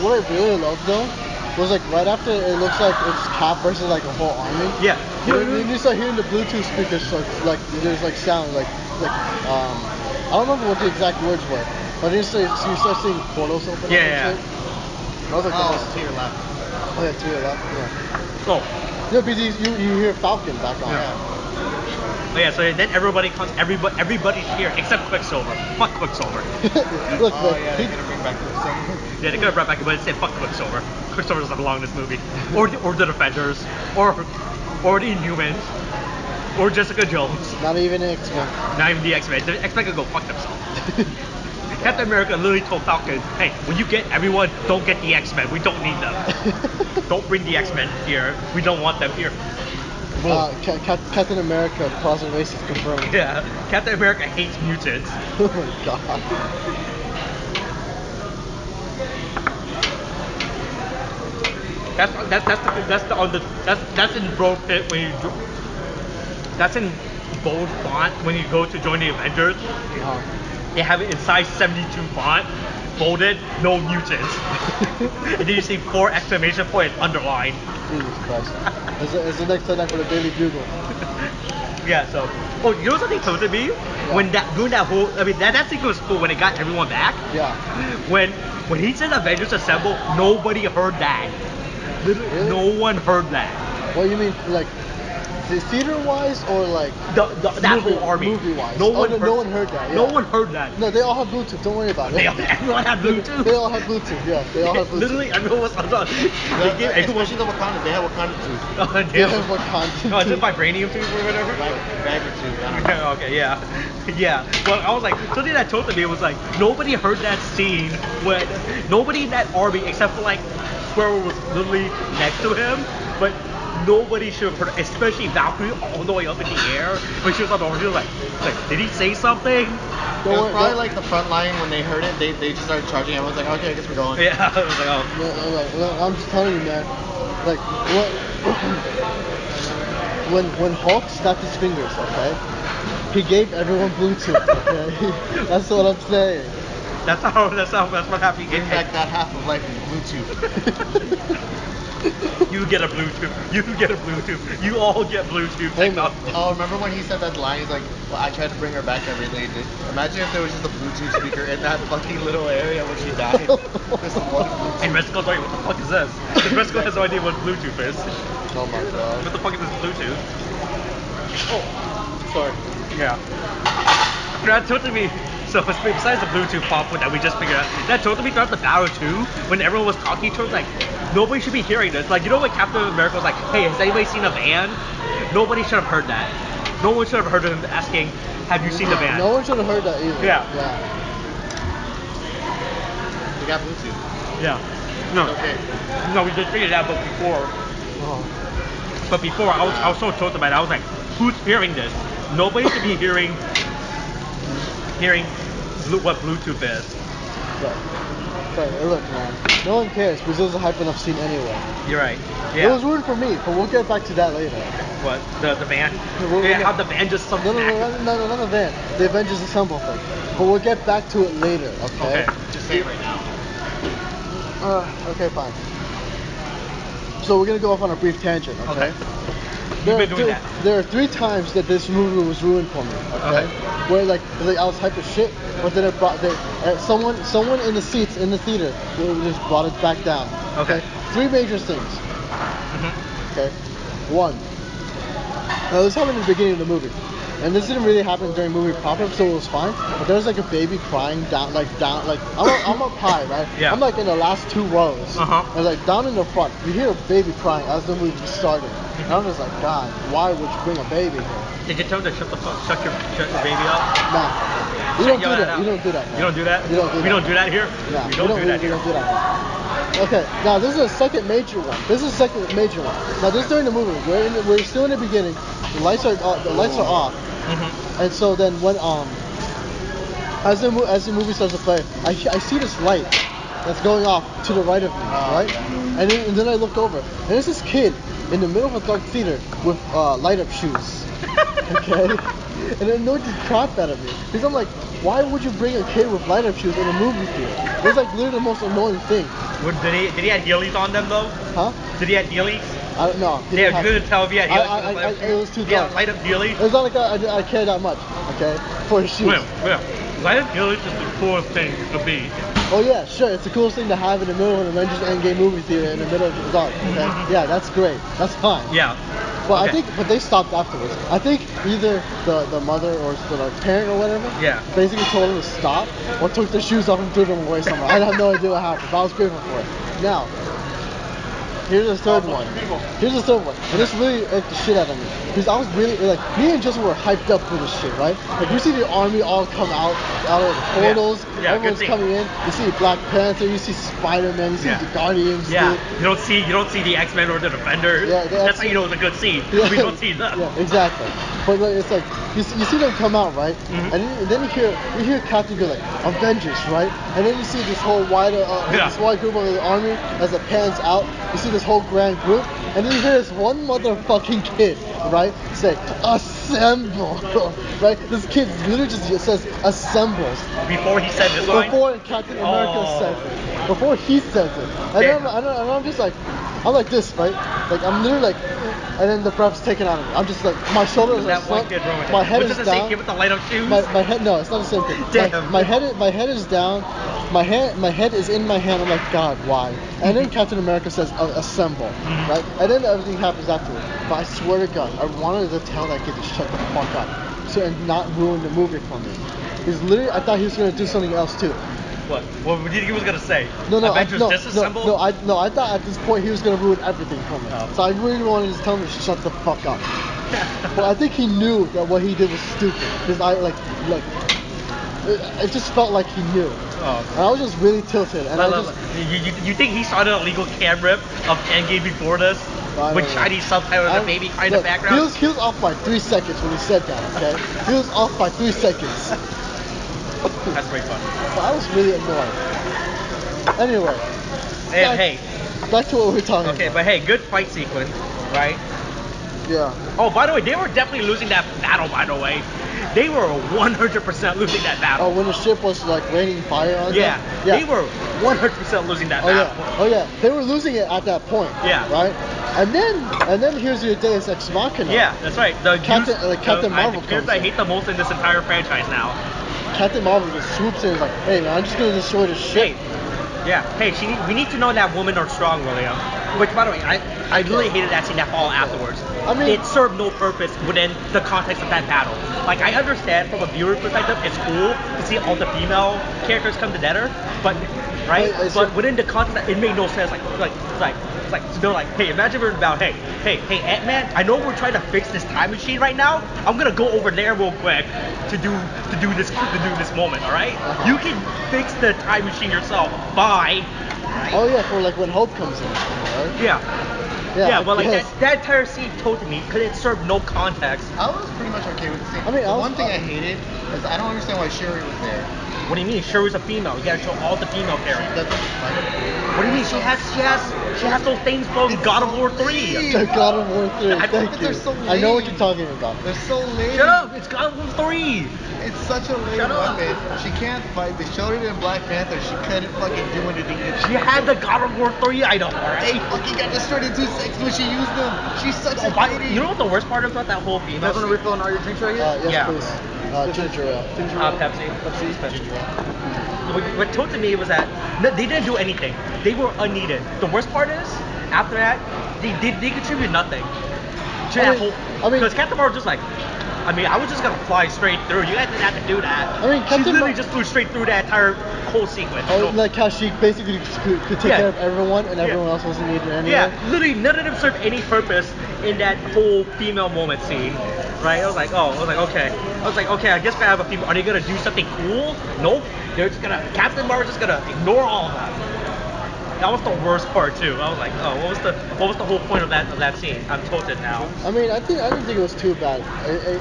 What I really loved though was like right after it looks like it's Cap versus like a whole army. Yeah. You start hearing the Bluetooth speakers, so it's like there's like sound like I don't remember what the exact words were, but you start seeing portals open. Yeah. And shit. I was like, To your left. Oh yeah, to your left. Yeah. Oh. Yeah, because you hear Falcon back on. Yeah. Oh yeah, so then everybody's here except Quicksilver. Fuck Quicksilver. Look, Oh man, yeah, he- they're gonna bring back Quicksilver. Yeah, they could have brought back, but instead, fuck Quicksilver. Quicksilver doesn't belong in this movie. Or the Defenders, or the Inhumans, or Jessica Jones. not even X-Men. Not even the X-Men. The X-Men can go fuck themselves. Captain America literally told Falcon, hey, when you get everyone, don't get the X-Men. We don't need them. Don't bring the X-Men here. We don't want them here. Whoa. Captain America closet racist confirmed. Yeah, Captain America hates mutants. Oh my god. That's in bold fit when you that's in bold font when you go to join the Avengers. They have it in size 72 font, bolded, no mutants. And then you see 4 exclamation point underlined. Jesus Christ. It's the next time for the Daily Bugle. Yeah, so you know something told to me? When doing that whole that sequence was cool when it got everyone back. Yeah. When he said Avengers Assemble, nobody heard that. Literally, Really? no one heard that. What you mean, like, theater-wise or like That whole army. Movie-wise? No one heard that. Yeah. No one heard that. No, they all have Bluetooth. Don't worry about it. Everyone had Bluetooth. They all have Bluetooth. Yeah, they all have Bluetooth. Literally, everyone was on. They gave everyone. Especially the Wakanda, they have Wakanda too. Oh, They damn. have what content? Oh, is it vibranium tube or whatever? Bagger too. I don't know. Okay, yeah. Yeah. Well, I was like, something that told me was like, nobody heard that scene when nobody in that army except for like whoever was literally next to him, but nobody should have heard, especially Valkyrie all the way up in the air when she was on the horse. She was like, did he say something? It was probably like the front line when they heard it, they just started charging. Everyone's like, okay, I guess we're going. Yeah, I was like, oh. Yeah, I'm just telling you, man. Like, when Hulk snapped his fingers, okay, he gave everyone Bluetooth. Okay, that's what I'm saying. That's what happened. Bring back that half of life in Bluetooth. You get a Bluetooth. You get a Bluetooth. You all get Bluetooth. Hey, man. Oh, remember when he said that line? He's like, well, I tried to bring her back every day. Imagine if there was just a Bluetooth speaker in that fucking little area where she died. Just one Bluetooth. And Resco's like, what the fuck is this? Because Resco has no idea what Bluetooth is. Oh my god. What the fuck is this Bluetooth? Oh, sorry. Yeah. That told me. So besides the Bluetooth pop that we just figured out, that told me throughout the battle too, when everyone was talking to him, like, nobody should be hearing this. Like, you know when Captain America was like, hey, has anybody seen a van? Nobody should have heard that. No one should have heard him asking, have you seen the van? No one should have heard that either. Yeah. We got Bluetooth. Yeah. No. Okay. No, we just figured it out, but before. But before, I was so told about it. I was like, who's hearing this? Nobody should be hearing what Bluetooth is. But look, man, no one cares because it was a hype enough scene anyway. You're right. It Yeah. was ruined for me, but we'll get back to that later. What? The van? We'll Yeah, get- how the van just No, not the van. The Avengers Assemble thing. But we'll get back to it later, okay? Okay. Just say it right now. Okay, fine. So we're gonna go off on a brief tangent, okay? Okay. You've been doing that. There are 3 times that this movie was ruined for me, okay? Where like I was hyped as shit, but then someone in the seats in the theater just brought it back down. Okay. 3 major things. Mm-hmm. Okay. 1. This happened in the beginning of the movie. And this didn't really happen during movie proper, so it was fine. But there was like a baby crying down, I'm up high, right? Yeah. I'm like in the last 2 rows. And like down in the front, you hear a baby crying as the movie started. And I'm just like, God, why would you bring a baby here? Did you tell him to shut your baby up? Nah. You don't do Yell that. out. You don't do that. You don't do that? You don't do We that. don't do that here? Yeah, We don't do that we here. don't do that here. Okay, now this is a second major one. Now this is during the movie. We're still in the beginning. The lights are off. Mm-hmm. And so then when as the movie starts to play, I see this light that's going off to the right of me, right? Yeah. And then I look over, and there's this kid in the middle of a dark theater with light up shoes. Okay? And it annoyed the crap out of me. Because I'm like, why would you bring a kid with light up shoes in a movie theater? It's like literally the most annoying thing. Did he have heelys on them though? Huh? Did he have heelys? I don't know. Yeah, you couldn't tell if he had heelys. It was too Yeah, dark. light up heelys. It's not like I care that much, okay, for his shoes. Well, light up heelys is the coolest thing to be. Oh yeah, sure, it's the coolest thing to have in the middle of an Avengers Endgame movie theater in the middle of the dark, okay? Yeah, that's great. That's fine. Yeah. But I Okay. think, but they stopped afterwards. I think either the mother or the parent or whatever, Yeah. basically told them to stop, or took their shoes off and threw them away somewhere. I have no idea what happened, but I was grateful for it. Now, here's the third one. Here's the third one. And this really irked the shit out of me. Because I was really, like, me and Justin were hyped up for this shit, right? Like, we see the army all come out of the portals. Yeah, Everyone's good scene. coming in. You see Black Panther, you see Spider-Man, you see Yeah. the Guardians, Yeah, dude. you don't see the X-Men or the Defenders. Yeah, That's how you know it's a good scene. Yeah. We don't see them. Yeah, exactly. But like, it's like you see them come out, right? Mhm. And then you hear Captain go like Avengers, right? And then you see this whole wide Yeah. this wide group of the army as it pans out. You see this whole grand group, and then you hear this one motherfucking kid, right, say assemble, right? This kid literally just says assembles. Before he said this line. Before Captain America Oh. says it. Before he says it. And Damn. then I'm just like, I'm like this, right? Like, I'm literally like, and then the breath's taken out of me. I'm just like, my shoulders are That one slumped, kid ruined it. my head Was is this the same down. kid with the light up shoes? My head, no, it's not the same kid. Damn. My head is down. My head is in my hand. I'm like, God, why? And then Captain America says, assemble, Mhm. right? And then everything happens afterwards. But I swear to God, I wanted to tell that kid to shut the fuck up, so and not ruin the movie for me. Because literally, I thought he was gonna do something else too. What? What did you think he was gonna say? No, Avengers disassembled? I thought at this point he was gonna ruin everything for me. Oh. So I really wanted to tell him to shut the fuck up. But I think he knew that what he did was stupid. Because it just felt like he knew. Oh. And I was just really tilted. And You think he saw the illegal cam rip of Endgame before this? I With don't know. Chinese subtitles and a baby crying in the look, background? He was off by 3 seconds when he said that, okay? He was off by 3 seconds. That's pretty funny. But I was really annoyed. Anyway. And hey, Back to what we were talking okay, about. but hey, good fight sequence, right? Yeah. Oh, by the way, they were definitely losing that battle, by the way. They were 100% losing that battle. Oh, when the ship was like raining fire on Yeah, them? they were 100% losing that Oh battle. yeah, oh yeah, they were losing it at that point. Yeah. Right. And then here's your Deus Ex Machina. Yeah, that's right. The Captain Marvel the character comes I in. hate the most in this entire franchise now. Captain Marvel just swoops in and is like, hey man, I'm just gonna destroy this ship. Yeah. Hey, we need to know that women are strong, William. Which, by the way, I really hated that scene that fall afterwards. I mean- it served no purpose within the context of that battle. Like, I understand from a viewer perspective, it's cool to see all the female characters come together, but right? But within the context, it made no sense. So they're like, hey, imagine we're about, hey, Ant-Man, I know we're trying to fix this time machine right now. I'm gonna go over there real quick to do this moment, all right? You can fix the time machine yourself. Bye. Oh yeah, for like when Hope comes in. Right? Yeah, but like yes. that entire scene told me because it served no context. I was pretty much okay with the scene. I mean, the one thing I hated is I don't understand why Shuri was there. What do you mean? Shuri's a female. You gotta show all the female characters. Doesn't like. What do you mean? She has those things from God of War 3. The God of War 3. I Thank think you. they're so I know what lame. you're talking about. They're so lame. Shut up! It's God of War 3. It's such a lame Shut up. weapon. She can't fight. They showed it in Black Panther. She couldn't fucking do anything. She had the God of War 3 item, alright? They fucking got destroyed in 2 seconds when she used them. She's such a lady. You know what the worst part about that whole female? You guys want to refill on all your drinks right here? Yes, Yeah. please. Ginger ale. Pepsi. What told to me was that they didn't do anything. They were unneeded. The worst part is, after that, they contribute nothing to that whole. Because Captain Marvel just like, I was just gonna fly straight through. You guys didn't have to do that. I mean, she Captain literally Mar- just flew straight through that entire whole sequence. Oh, you know? like how she basically could take Yeah. care of everyone and Yeah. everyone else wasn't needed anyway. Yeah, literally none of them served any purpose in that whole female moment scene. Right? I was like, okay. I guess we have a female. Are they gonna do something cool? Nope. They're just gonna. Captain Marvel's just gonna ignore all of that. That was the worst part too. I was like, oh, what was the whole point of that scene? I'm tilted now. I mean, I didn't think it was too bad,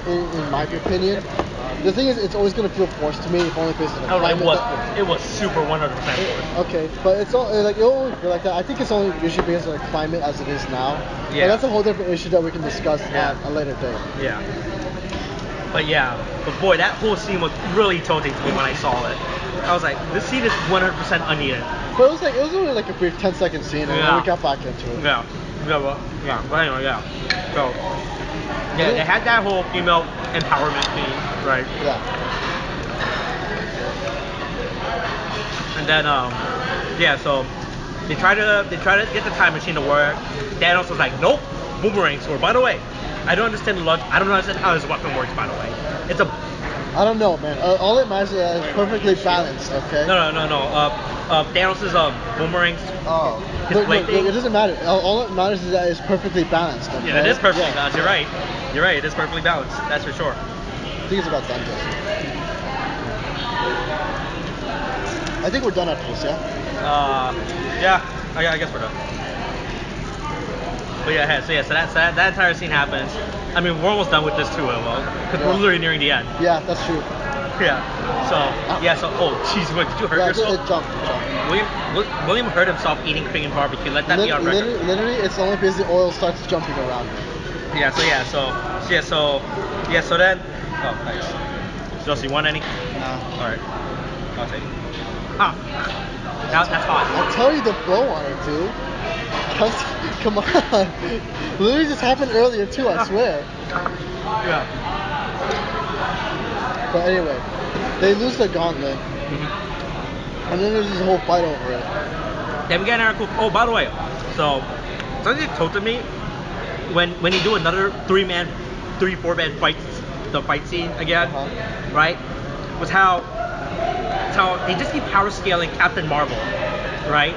in my opinion. The thing is, it's always gonna feel forced to me if only based on the Oh, it climate. was super 100% forced. Okay, but it's all like it only feel like that. I think it's only usually based on the climate as it is now. Yeah. But that's a whole different issue that we can discuss Yeah. at a later date. Yeah. But boy, that whole scene was really tilting to me when I saw it. I was like, this scene is 100% unneeded. But it was only like a brief 10-second scene, and then Yeah. we got back into it. Yeah. But anyway, yeah. So, yeah, they had that whole female empowerment thing, right? Yeah. And then, so they try to get the time machine to work. Thanos was like, nope, boomerang sword. By the way, I don't understand the logic. I don't understand how his weapon works. By the way, it's a I don't know, man. All it matters is that it's perfectly balanced, okay? no. Thanos' boomerangs. Oh. His Look, blade thing. it doesn't matter. All it matters is that it's perfectly balanced, okay? Yeah, it is perfectly Yeah. balanced. You're right. You're right. It is perfectly balanced. That's for sure. I think it's about done, Jesse. I think we're done after this, yeah? Yeah. I guess we're done. But yeah, so that entire scene happens. I mean, we're almost done with this too, well, because we're literally nearing the end. Yeah, that's true. Yeah. So oh, jeez, what, did you hurt Yeah, yourself? it jumped. William hurt himself eating Korean barbecue. Let that be on record. Literally, it's only because the oil starts jumping around me. So then. Oh, thanks. Josie, you want any? No. All right. I'll take it. Ah. Now that's hot. I'll tell you the blow on it, dude. Come on. Literally just happened earlier too, I swear. Yeah. But anyway, they lose the gauntlet, Mm-hmm. and then there's this whole fight over it. Then we get another cool. Oh, by the way, so something that told to me when you do another 4-man fight, the fight scene again, right? Was how they just keep power scaling Captain Marvel, right?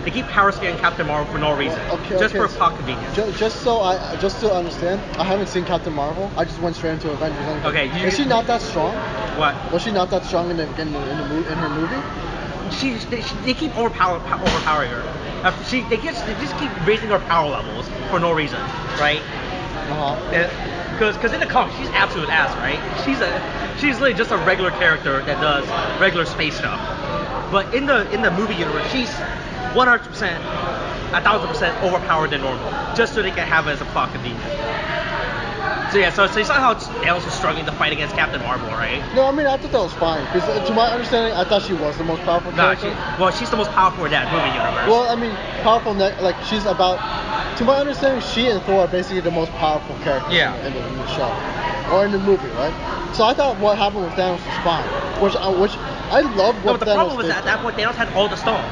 They keep power scaling Captain Marvel for no reason, just for plot convenience. Just to understand, I haven't seen Captain Marvel. I just went straight into Avengers Endgame. Okay, is she not that strong? What? Was she not that strong in her movie? They keep overpowering her. They just keep raising her power levels for no reason, right? Because in the comics she's absolute ass, right? She's literally just a regular character that does regular space stuff. But in the movie universe, she's 100%, 1,000% overpowered than normal, just so they can have it as a plot convenience. So yeah, so you saw how Thanos was struggling to fight against Captain Marvel, right? No, I mean I thought that was fine because to my understanding, I thought she was the most powerful character. She's the most powerful in that movie universe. Well, I mean, powerful like she's about. To my understanding, she and Thor are basically the most powerful characters in the show or in the movie, right? So I thought what happened with Thanos was fine, which I love what Thanos did. No, but the problem was that at that point Thanos had all the stones.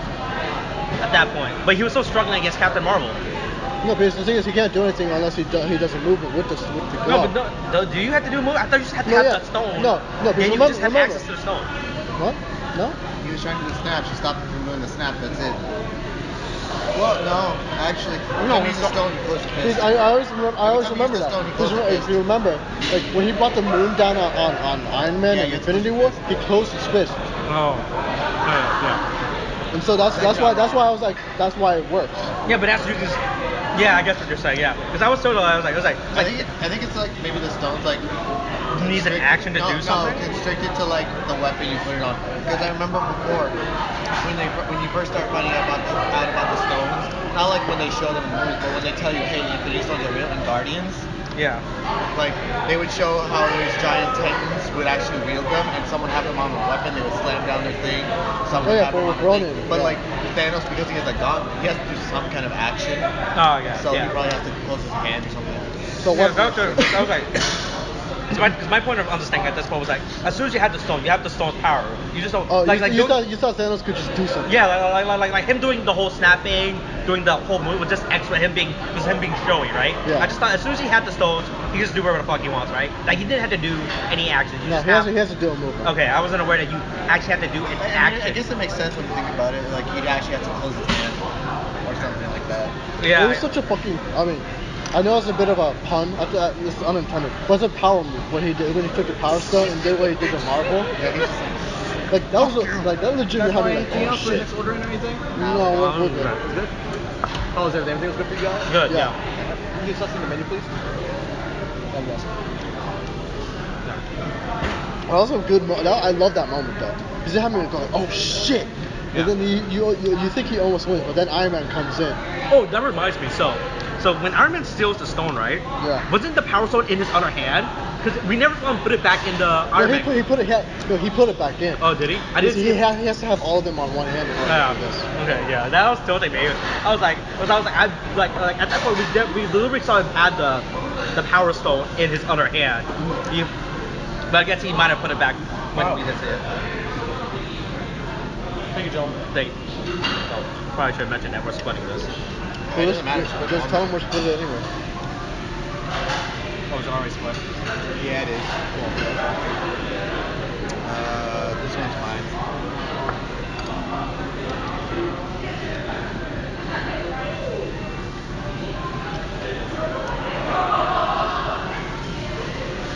At that point, but he was still struggling against Captain Marvel. No, because the thing is, he can't do anything unless he doesn't move it with the glove. No, but do you have to do a move? I thought you just had to have that stone. No, because you just have access to the stone. What? No? He was trying to do the snap. She stopped him from doing the snap. That's it. Well, no, actually, no. He's the stone. He closed the fist. I always remember that. Because if you remember, like when he brought the moon down on Iron Man in Infinity War, he closed his fist. Oh, yeah. And so that's why I was like, that's why it works. Yeah, but that's just. Yeah, I guess what you're saying. Yeah, because I was like. I think it's like maybe the stone's like. He needs an action to do something. No, constricted to like the weapon you put it on. Because I remember before when you first start finding out about the stones, not like when they show them in movies, but when they tell you, hey, these stones are real in Guardians. Yeah. Like they would show how these giant titans would actually wield them, and someone have them on a weapon, they would slam down their thing. Someone have them on the thing. But like Thanos, because he has a gauntlet, he has to do some kind of action. Oh yeah. So he probably has to close his hand or something. So what? That was like. Because my point of understanding at this point was like, as soon as you have the stone, you have the stone's power. You just don't. Oh, you thought Thanos could just do something. Yeah, like him doing the whole snapping, doing the whole move was just extra. Him being showy, right? Yeah. I just thought as soon as he had the stones, he could just do whatever the fuck he wants, right? Like he didn't have to do any action. No, he has to do a movement. Okay, I wasn't aware that you actually have to do an action. I guess it makes sense when you think about it. Like he actually has to close his hand or something like that. Yeah. It was such a fucking. I mean. I know it's a bit of a pun. It's unintended. But it's a power move when he took the Power Stone and did what he did to Marvel. Yeah, he's just like that was legitimately having like anything else for the next order and anything? No, we're good. Good? Oh, is everything was good for you guys? Good. Yeah. Can you just in the menu, please? Yes. That was a good I love that moment though, because it had me going, oh shit. Yeah. And then you think he almost wins, but then Iron Man comes in. Oh, that reminds me. So when Iron Man steals the stone, right? Yeah. Wasn't the Power Stone in his other hand? Because we never saw him put it back in the Iron Man. He put it back in. Oh, did he? I didn't. He has to have all of them on one hand. Okay, yeah, that was tilting me. I was like, at that point we literally saw him have the Power Stone in his other hand. But I guess he might have put it back when we did see it. Thank you, gentlemen. Probably should have mentioned that we're splitting this. it doesn't matter. Just tell him we're split it anyway. Oh, it's already split. Yeah, it is. This one's mine.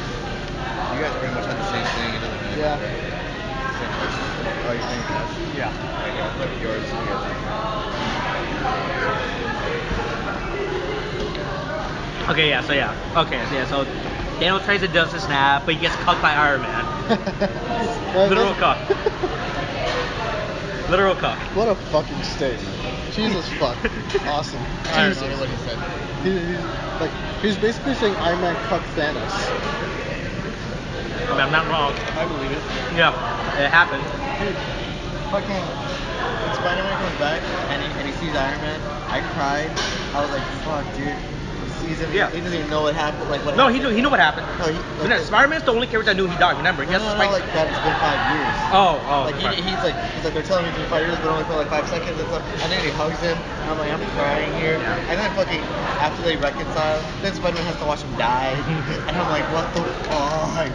You guys pretty much had the same thing. It doesn't matter. Yeah. Same person. Oh, you're saying that? Yeah. Okay, I'll put yours. You guys. Okay, yeah, so yeah. Okay, so yeah, so Daniel tries to dust the snap, but he gets cucked by Iron Man. Literal cuck. Literal cuck. What a fucking statement. Jesus fuck. Awesome. I Jesus. don't know what he said. He's basically saying Iron Man cuck Thanos. I mean, I'm not wrong. I believe it. Yeah, it happened. Dude, fucking when Spider-Man comes back and he sees Iron Man, I cried. I was like, fuck, dude. He sees him. Yeah. He doesn't even know what happened. Like what? No, happened. he knew what happened. No, Spider-Man's the only character that knew he died. Remember, he has no, spikes. like that. It's been 5 years. Oh, Like sorry. he's like they're telling me it's been 5 years, but only for like 5 seconds and stuff. And then he hugs him. And I'm like, I'm crying here. Yeah. And then fucking after they reconcile, then Spider-Man has to watch him die. And I'm like, what the fuck, dude?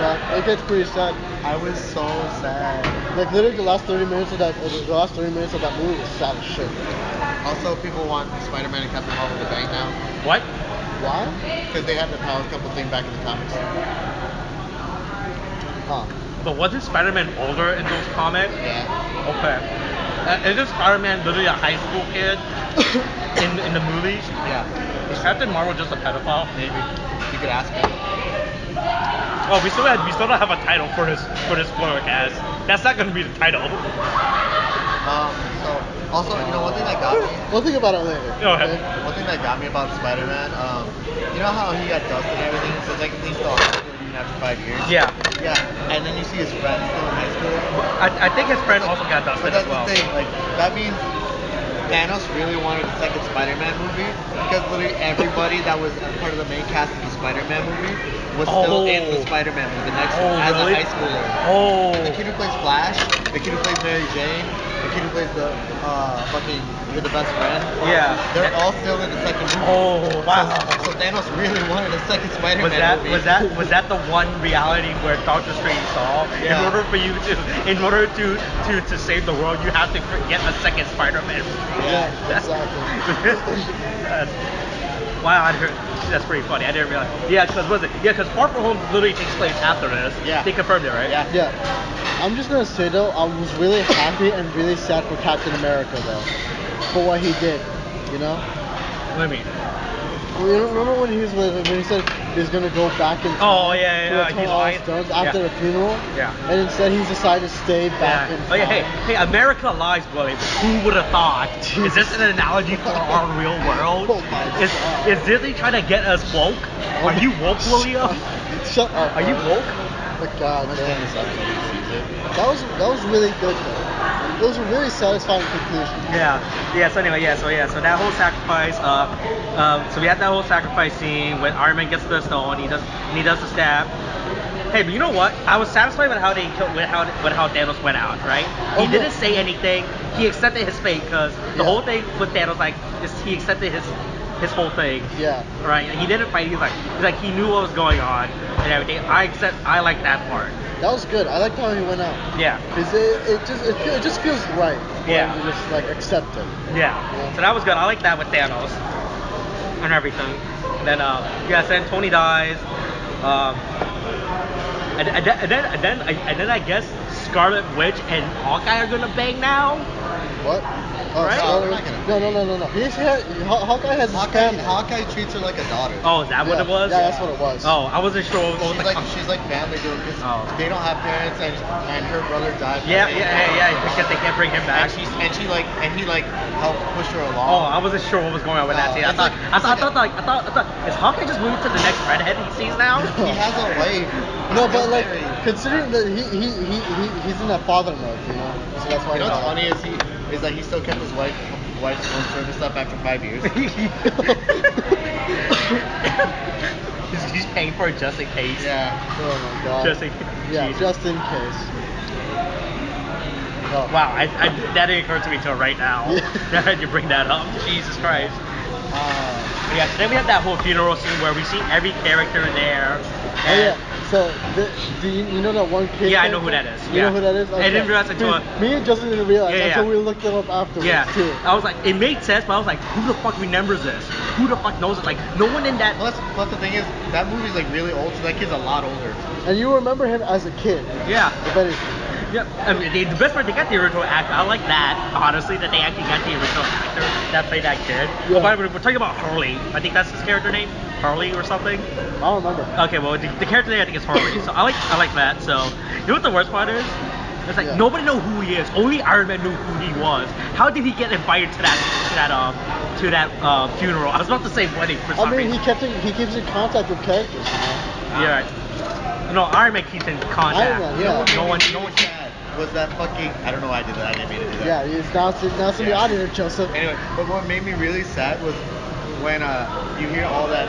Yeah, it gets pretty sad. I was so sad. Like literally the last 30 minutes of that movie was sad as shit. Also, people want Spider-Man and Captain Marvel to bang now What? Why? because they had the power couple thing back in the comics. Huh. But wasn't Spider-Man older in those comics? Yeah. Okay. Isn't Spider-Man literally a high school kid in the movies? Yeah. Is Captain Marvel just a pedophile? Maybe. You could ask him. Oh, we still don't have a title for this spoiler cast. That's not gonna be the title. So also, you know, one thing that got me. We'll think about it later. Go ahead. okay? One thing that got me about Spider-Man, you know how he got dust and everything, so technically he's still a high school even after 5 years. Yeah. Yeah. And then you see his friends still in high school. I think his friend also got dusted But as that's well. the thing, like that means Thanos really wanted a second Spider-Man movie because literally everybody that was part of the main cast of the Spider-Man movie was still in the Spider-Man movie, the next one, as really? a high schooler. Oh. The kid who plays Flash, the kid who plays Mary Jane, the kid who plays the the best friend. Yeah. They're all still in the second movie. Oh, wow. So Thanos really wanted a second Spider-Man movie. Was that the one reality where Doctor Strange saw? Yeah. In order to save the world, you have to get a second Spider-Man movie. Yeah, exactly. Wow, that's pretty funny. I didn't realize. Yeah, because Far From Home literally takes place after this. Yeah. They confirmed it, right? Yeah. Yeah. I'm just gonna say though, I was really happy and really sad for Captain America though, for what he did. You know? What do you mean? You remember when he said he's gonna go back in time Oh, yeah, to yeah, return he all lied. his stones after Yeah. the funeral? Yeah. And instead he's decided to stay back in time. Oh yeah, hey, America lies, boy. Who would have thought? Is this an analogy for our real world? Oh my is God. is Disney trying to get us woke? Are you woke, William? Shut up. Are you woke? Oh, God, Let's man. end this up so he sees it. That was really good though. It was a really satisfying conclusion. Yeah. So anyway, so that whole sacrifice. So we had that whole sacrifice scene when Iron Man gets the stone. He does the stab. Hey, but you know what? I was satisfied with how they killed, with how Thanos went out. Right? Oh, He yeah. didn't say anything. He accepted his fate because the Yeah. whole thing with Thanos, like, is he accepted his whole thing. Yeah. Right? He didn't fight. He's like he knew what was going on and everything. I like that part. That was good. I liked how he went out. Yeah. Cause it just feels right. for Yeah. him to just like accept it. Yeah. So that was good. I like that with Thanos and everything. Then then Tony dies. And then I guess Scarlet Witch and Hawkeye are gonna bang now. What? Oh, Right? Scarlet No, Witch? they're No. Hawkeye has his family. Hawkeye treats her like a daughter. Oh, is that what Yeah. it was? Yeah, that's what it was. Oh, I wasn't sure what was She's like family to her because Oh. they don't have parents and her brother died. Yeah, because they can't bring him back. And he helped push her along. Oh, I wasn't sure what was going on with that scene. I It's thought is Hawkeye just moved to the next redhead he sees now? He has a wife. No, but He's like married. considering that he's in that father mode, you know. So that's why. You know what's he's funny is that he still kept his wife's phone service up after 5 years. He's paying for it just in case. Yeah. Oh my God. Just in Yeah, Jesus. just in case. Oh. Wow, that didn't occur to me till right now. Yeah. You bring that up. Jesus Christ. Yeah, so then we have that whole funeral scene where we see every character there. Oh yeah. So do you know that one kid? Yeah, I know who that is. You know who that is? I didn't realize until me and Justin didn't realize Yeah, until yeah. we looked it up afterwards Yeah, too. I was like, it made sense, but I was like, who the fuck remembers this? Who the fuck knows it? Like, no one in that. Plus the thing is, that movie's like really old, so that kid's a lot older. And you remember him as a kid. Yeah. If anything. Yeah, I mean, the best part, they got the original actor. I like that, honestly, that they actually got the original actor that played that kid. Yeah. Oh, by the way, we're talking about Harley. I think that's his character name, Harley or something. I don't remember. Okay, well, the character name I think is Harley. So I like that. So you know what the worst part is? It's like Yeah. nobody knew who he is. Only Iron Man knew who he was. How did he get invited to that funeral? I was about to say wedding for some I mean, reason. he keeps in contact with characters. You know? Yeah. No, Iron Man keeps in contact. Iron Man, yeah. No one. Was that fucking? I don't know why I did that. I didn't mean to do that. Yeah, it's now to be auditor, Joseph. Anyway, but what made me really sad was when you hear all that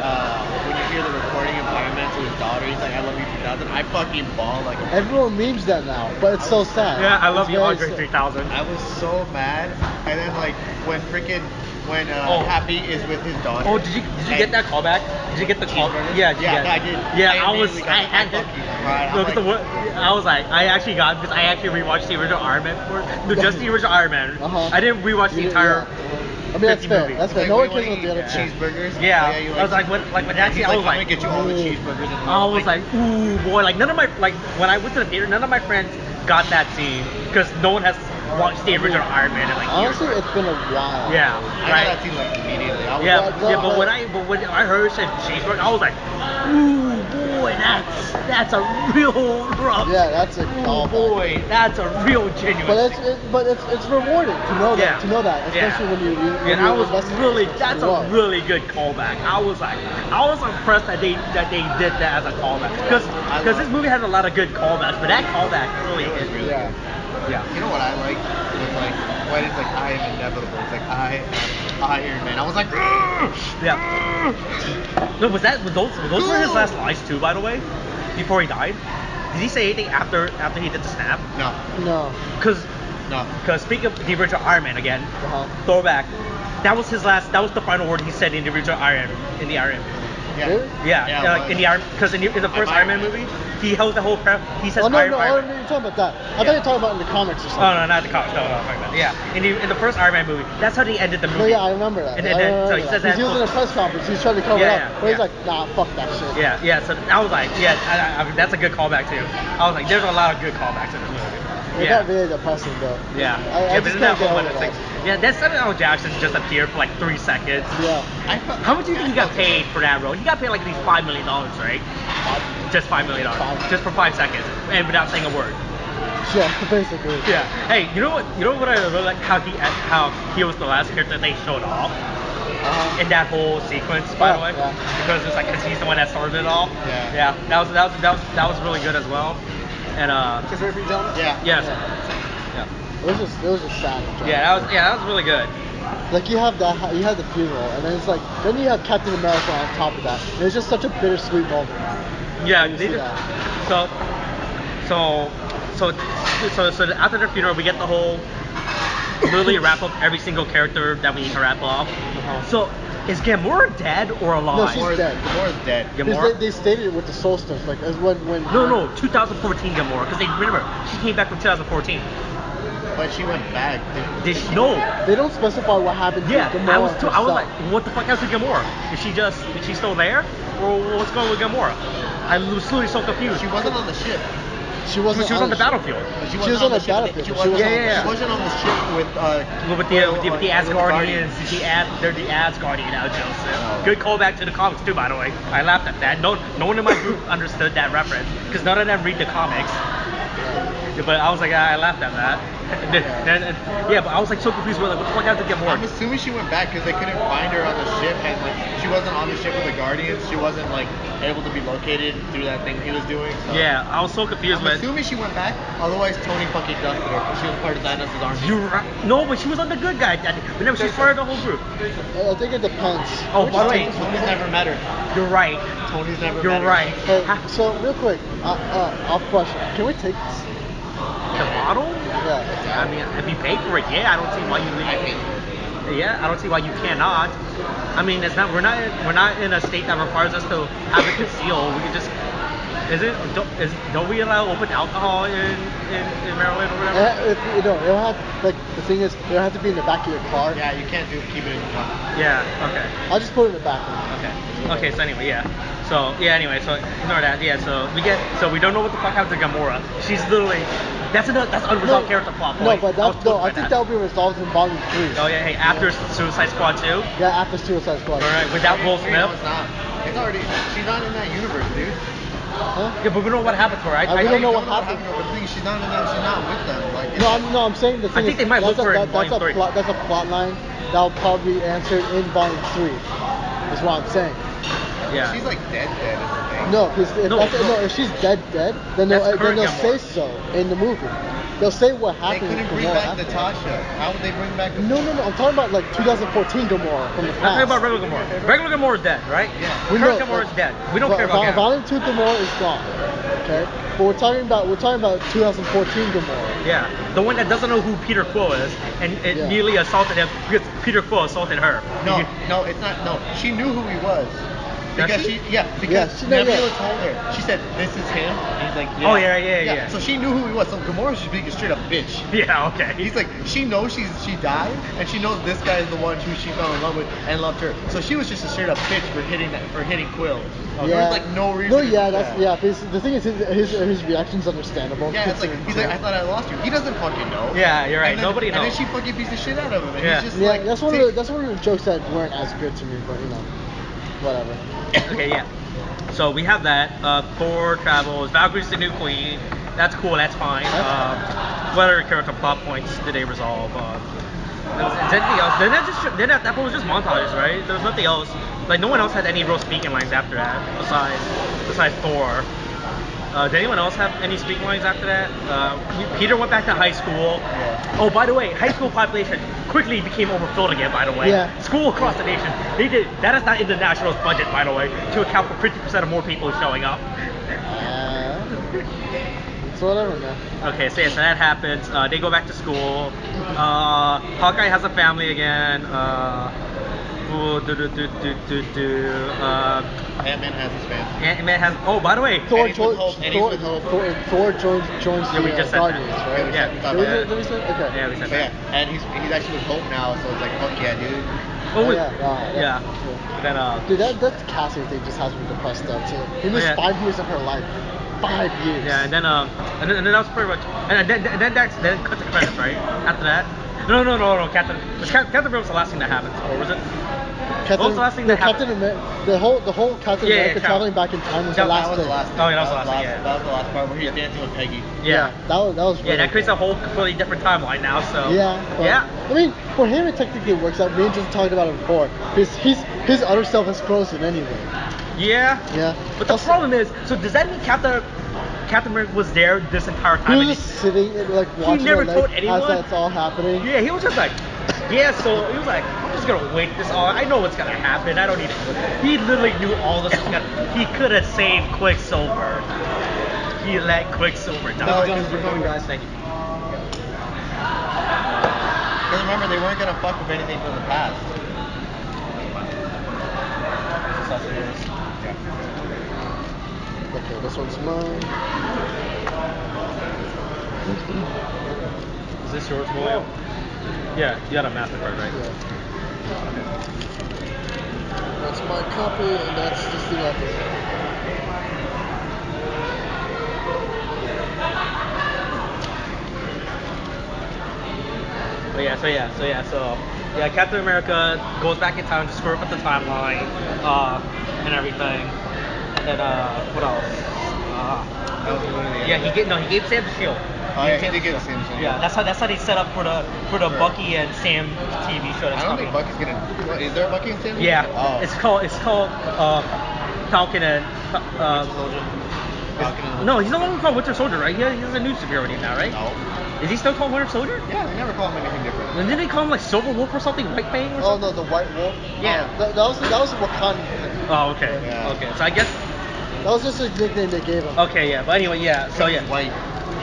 when you hear the recording of Iron Man to his daughter. He's like, "I love you 3000." I fucking bawled like. Everyone memes that now, but it's so sad. Yeah, I love It's you, very Andre sad. 3000. I was so mad, and then like when Oh. Happy is with his daughter. Oh, did you get that callback? Did you get the call? Cheeseburger? Yeah, did you Yeah, get it? I did. Yeah, I I was. immediately got it. I fucking cried. I'm Look, like- I was like, I actually got it because I actually rewatched the original Iron Man before. No, just the original Iron Man. Uh-huh. I didn't rewatch the You- entire. yeah. I mean, that's 50 fair. movie. That's fair. Like, No we one wanna cares about the other eat two. cheeseburgers. Yeah, you I was like, when that scene, he's I was I'm like, gonna get you all the ooh. cheeseburgers. In the I was like, ooh boy, like none of my when I went to the theater, none of my friends got that scene because no one has watched the original Iron Man in like Honestly, years. it's been a while. Yeah, I right. got that scene like immediately. I was Yeah, like, But- yeah, but but- when I heard it said cheeseburger, I was like, ooh boy, that's a real rough. Yeah, that's a Ooh callback. boy, that's a real genuine. But it's rewarding to know that Yeah. to know that, especially Yeah. when you And I was investigate really, it. that's Wow. a really good callback. I was impressed that they did that as a callback because this movie has a lot of good callbacks, but that callback really It was is. really Yeah. Yeah. You know what I liked was like when it's like I am inevitable. It's like I am Iron Man. I was like, "Ugh!" Yeah. No, were those were his last lines too, by the way, before he died? Did he say anything after he did the snap? No, No. Because no. speaking of the original Iron Man again, Uh-huh. throwback. That was the final word he said in the original Iron Man. Yeah. Really? Yeah, Yeah, like in the Iron, because in the first Iron Iron Man Man. movie, he held the whole prep. He says Oh no, Iron no, Man. you're talking about that. I thought you were talking about in the comics or Oh something. no, not the comics. No, I'm talking about yeah. In the first Iron Man movie, that's how they ended the movie. No, yeah, I remember that. And then, so he says that. He was in a press conference. He's trying to cover Yeah, it up, yeah, but he's yeah. like, nah, fuck that shit. Yeah. So I was like, I mean, that's a good callback too. I was like, there's a lot of good callbacks in this movie. It Yeah. got really depressing though. Yeah. I But just in that can't get moment, over it's that. like, yeah, that Samuel L. Jackson just appeared for like 3 seconds. Yeah. How much do you think he got paid for that role? He got paid like at least $5 million, right? Just $5 million, just for 5 seconds, and without saying a word. Yeah, basically. Yeah. Hey, you know what I really like how he was the last character they showed off in that whole sequence, by the way, Yeah. because it's like he's the one that started it all. Yeah. That was really good as well. And Just ready for you, gentlemen? Yeah. yes. It was just sad. Yeah, that was really good. Like you have the funeral, and then it's like then you have Captain America on top of that. And it's just such a bittersweet moment. Yeah, You they see did. that. So after the funeral, we get the whole literally wrap up every single character that we need to wrap up. So is Gamora dead or alive? she's dead. Gamora's dead. Gamora? They stated it with the Soul Stones, like as when. No, 2014 Gamora, because they remember she came back from 2014. But she went back. No. They don't specify what happened Yeah, to Gamora. I was like, herself. what the fuck happened to Gamora? Is she still there, or what's going on with Gamora? I was literally so confused. She wasn't on the ship. She wasn't. She was on the ship. battlefield. But She was on the battlefield. She but wasn't, she Yeah, yeah, yeah. She wasn't on the ship with With the Asgardians, they're the Asgardian now, Joseph. Good callback to the comics too, by the way. I laughed at that. No one in my group understood that reference because none of them read the comics. But I was like, I laughed at that. Yeah, but I was like so confused. Like, what the fuck happened to Gamora? I'm assuming she went back because they couldn't find her on the ship, and like she wasn't on the ship with the Guardians. She wasn't like able to be located through that thing he was doing. So. Yeah, I was so confused. I'm But assuming she went back. Otherwise, Tony fucking dusted her because she was part of Thanos' army. you're right. No, but she was on the good guy. Remember, she fired the whole group. I think it depends. Oh, by the way, Tony's never met her. you're right. Tony's never You're met her. right. Hey, so real quick, off question. Can we take this? The bottle? Yeah. I mean, if you pay for it, yeah, I don't see why you leave. Yeah, I don't see why you cannot. I mean, it's not. We're not in a state that requires us to have it concealed. We can just. Don't we allow open alcohol in Maryland or whatever? It'll have like the thing is it'll have to be in the back of your car. Yeah, you can't keep it in your car. Yeah. Okay. I'll just put it in the back. Okay. So anyway, yeah. So anyway, so ignore that. Yeah. So we don't know what the fuck happened to Gamora. She's literally. That's unresolved character plot. No, but I think that'll be resolved in Volume 3. Oh yeah. Hey, after Suicide Squad 2. Yeah, after Suicide Squad. All right. Without Will Smith. No, it's not. It's already. She's not in that universe, dude. Huh? Yeah, but we don't know what happened to her. We don't know what happened. But the thing is, she's not with them. Like, I'm saying the thing I think they might look for it in Volume 3. That's a plot line that'll probably be answered in Volume 3. Is what I'm saying. Yeah. She's like dead is the thing. No, because if she's dead, then they'll say so in the movie. They'll say what happened. They couldn't bring back Natasha. How would they bring back Natasha? No. I'm talking about like 2014 Gamora from the past. I'm talking about regular Gamora. Regular Gamora is dead, right? Yeah. Current Gamora is dead. We don't care about Gamora. Volume 2 Gamora is gone. Okay? But we're talking about 2014 Gamora. Yeah. The one that doesn't know who Peter Quill is and nearly assaulted him because Peter Quill assaulted her. No, it's not. No, she knew who he was. Because she Nebula told her. She said, "This is him." And he's like, "Yeah." Oh yeah. So she knew who he was. So Gamora's just being a straight up bitch. Yeah. Okay. He's like, she knows she died, and she knows this guy is the one who she fell in love with and loved her. So she was just a straight up bitch for hitting Quill. There was like no reason. No, yeah, the thing is, his reaction's understandable. Yeah, it's like he's like, I thought I lost you. He doesn't fucking know. Yeah, you're right. Nobody knows. And then she fucking beats the shit out of him. And he's just like, that's one of the jokes that weren't as good to me, but whatever. Okay, yeah. So we have that. Thor travels. Valkyrie's the new queen. That's cool. That's fine. What other character plot points did they resolve? Is anything else? That was just montages, right? There was nothing else. Like no one else had any real speaking lines after that, besides Thor. Did anyone else have any speaking lines after that? Peter went back to high school. Yeah. Oh, by the way, high school population quickly became overfilled again, by the way. Yeah. School across the nation. That is not in the Nationals budget, by the way, to account for 50% of more people showing up. It's whatever, man. Okay, so that happens. They go back to school. Hawkeye has a family again. Ant-Man has his family. Ant-Man has. Oh, by the way, Thor he's with Hope. Thor joins Yeah, we the just said Guardians, that. right? Yeah. Did we say? Okay. Yeah, we said But that. yeah, and he's actually with Hope now, so it's like, fuck yeah, dude. Oh, Yeah. Then Dude, that casting thing just has me depressed though too. He missed 5 years of her life. 5 years. Yeah, and then that was pretty much, and then cut the credits, right? After that. No. Captain America was the last thing that happened, or was it? What was the last thing that happened? The whole Captain America traveling back in time was the last thing. Oh, yeah, that was the last thing. Yeah. That was the last part where he's dancing with Peggy. Yeah. That was really that creates cool. a whole completely different timeline now. So. Yeah. I mean, for him it technically works out. Me and just talked about it before. His other self has frozen anyway. Yeah. Yeah. But the problem is, so does that mean Captain America was there this entire time? He was just sitting and like watching never told anyone? as that's all happening. Yeah, he was just like, so he was like, I'm just gonna wait this all. I know what's gonna happen. I don't need to. He literally knew all this was gonna. He could have saved Quicksilver. He let Quicksilver die. No, because we're going, guys. Thank you. Because remember, they weren't gonna fuck with anything from the past. Okay, this one's mine. Is this yours, William? Yeah, you got a MasterCard, right? Yeah. That's my copy, and that's just the other. So Captain America goes back in time to screw up with the timeline, and everything. And what else? That was one of the He gave Sam the shield. he did get Sam the shield. Yeah, that's how they set up for the Bucky and Sam TV show. That's I don't coming. think Bucky's gonna. What, is there a Bucky and Sam? Yeah, Oh. it's called Falcon and Soldier. Falcon and no, he's no longer called Winter Soldier, right? He has a new superhero name now, right? No. Is he still called Winter Soldier? Yeah, they never call him anything different. And didn't they call him like Silver Wolf or something? White Fang or Oh something? no, the White Wolf. Yeah. That was Wakanda. Oh, okay. Yeah. Okay, so I guess. That was just a nickname they gave him. Okay, yeah. But anyway, yeah. So yeah. He's white.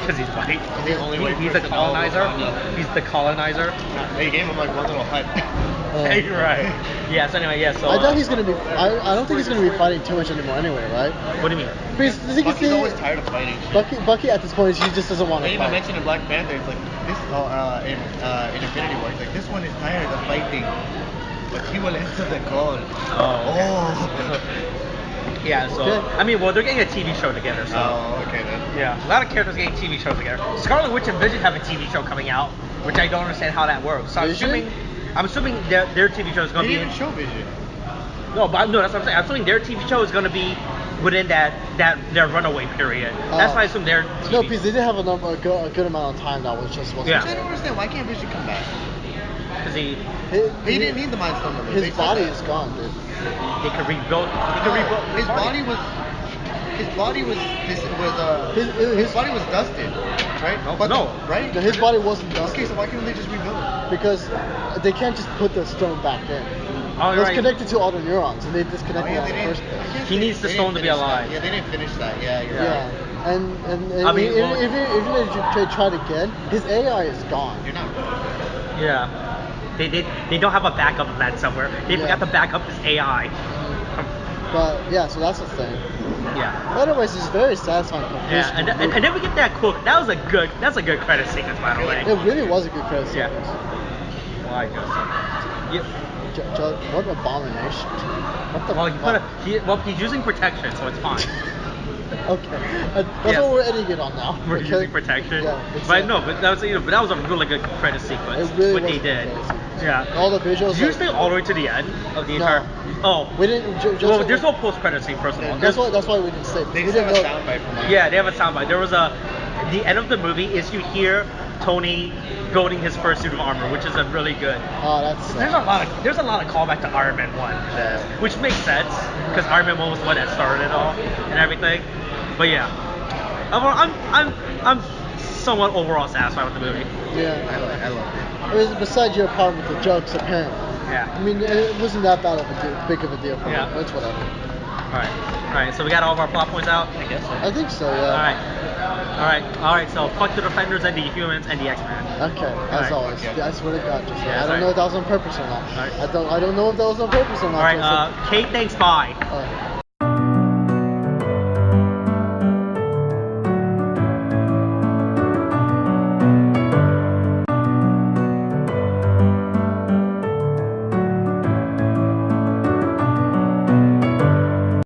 Because he's white. He's the only white He's the person in all of colonizer. Wakanda. He's the colonizer. They gave him like one little hut. You're right. Yeah. So anyway, yeah. So I doubt he's gonna be. I don't think he's gonna be fighting too much anymore anyway, right? What do you mean? Because the thing is, Bucky's always tired of fighting. Bucky at this point, he just doesn't want They to even fight. mentioned in Black Panther, it's like this in Infinity War, it's like this one is tired of fighting, but he will answer the call. Oh. Yeah. So Okay. I mean, well, they're getting a TV show together. So. Oh, okay then. Yeah, a lot of characters getting TV shows together. Scarlet Witch and Vision have a TV show coming out, which I don't understand how that works. So Vision? I'm assuming their TV show is They going to be didn't even show Vision. no, that's what I'm saying. I'm assuming their TV show is going to be within their runaway period. That's why I assume their TV. No, because they did have a good amount of time that was just wasn't Yeah. Which I there. don't understand. Why can't Vision come back? Because He didn't need the Mind Stone number. They His said body that. is gone, dude. they could rebuild. His body was. His body was. His body was dusted, right? But No. right? No, his body wasn't Okay, dusted so why can't they just rebuild it? because they can't just put the stone back in. Oh, It was right. connected to all the neurons, and they disconnected Oh, yeah, it they in the didn't. first place. I can't He say- needs the they stone didn't to be finish that. alive. Yeah, they didn't finish that. Yeah, you're Yeah, right. and I mean, well- if they try it again, his AI is gone. You're not right. Yeah. They don't have a backup of that somewhere. They Yeah. forgot to back up this AI. But yeah, so that's the thing. Yeah. But anyways, it's very satisfying. Yeah, and then we get that quote. That's a good credit sequence, by the way. It really was a good credit Yeah. sequence. Why go? What abomination. What the Well, fuck? he's using protection, so it's fine. Okay, that's Yeah. what we're ending it on now. We're okay? using protection. Yeah, But no, but that was a really good credit sequence. It really what was they a good did. credit sequence. Yeah. All the visuals. Did you like- stay all the way to the end of the No. entire? Oh. We didn't. Well, there's no post-credit scene, first of all. That's why we didn't stay. They we just have didn't a know. soundbite from Yeah, they have a soundbite. There was the end of the movie is you hear Tony building his first suit of armor, which is a really good. Oh, that's. There's a lot of callback to Iron Man 1, which makes sense because Iron Man 1 was the one that started it all and everything. But yeah, I'm somewhat overall satisfied with the movie. Yeah. I love it. I mean, besides your problem with the jokes, apparently. Yeah. I mean, it wasn't that big of a deal for Yeah. me. But it's whatever. All right. So we got all of our plot points out. I guess. I think so. Yeah. All right. So fuck the Defenders and the Humans and the X-Men. Okay, as Alright. always. Okay. Yeah, I swear to God, just Yeah, I don't sorry. know if that was on purpose or not. Alright. I don't know if that was on purpose or not. All right. Kate, thanks. Bye. Alright.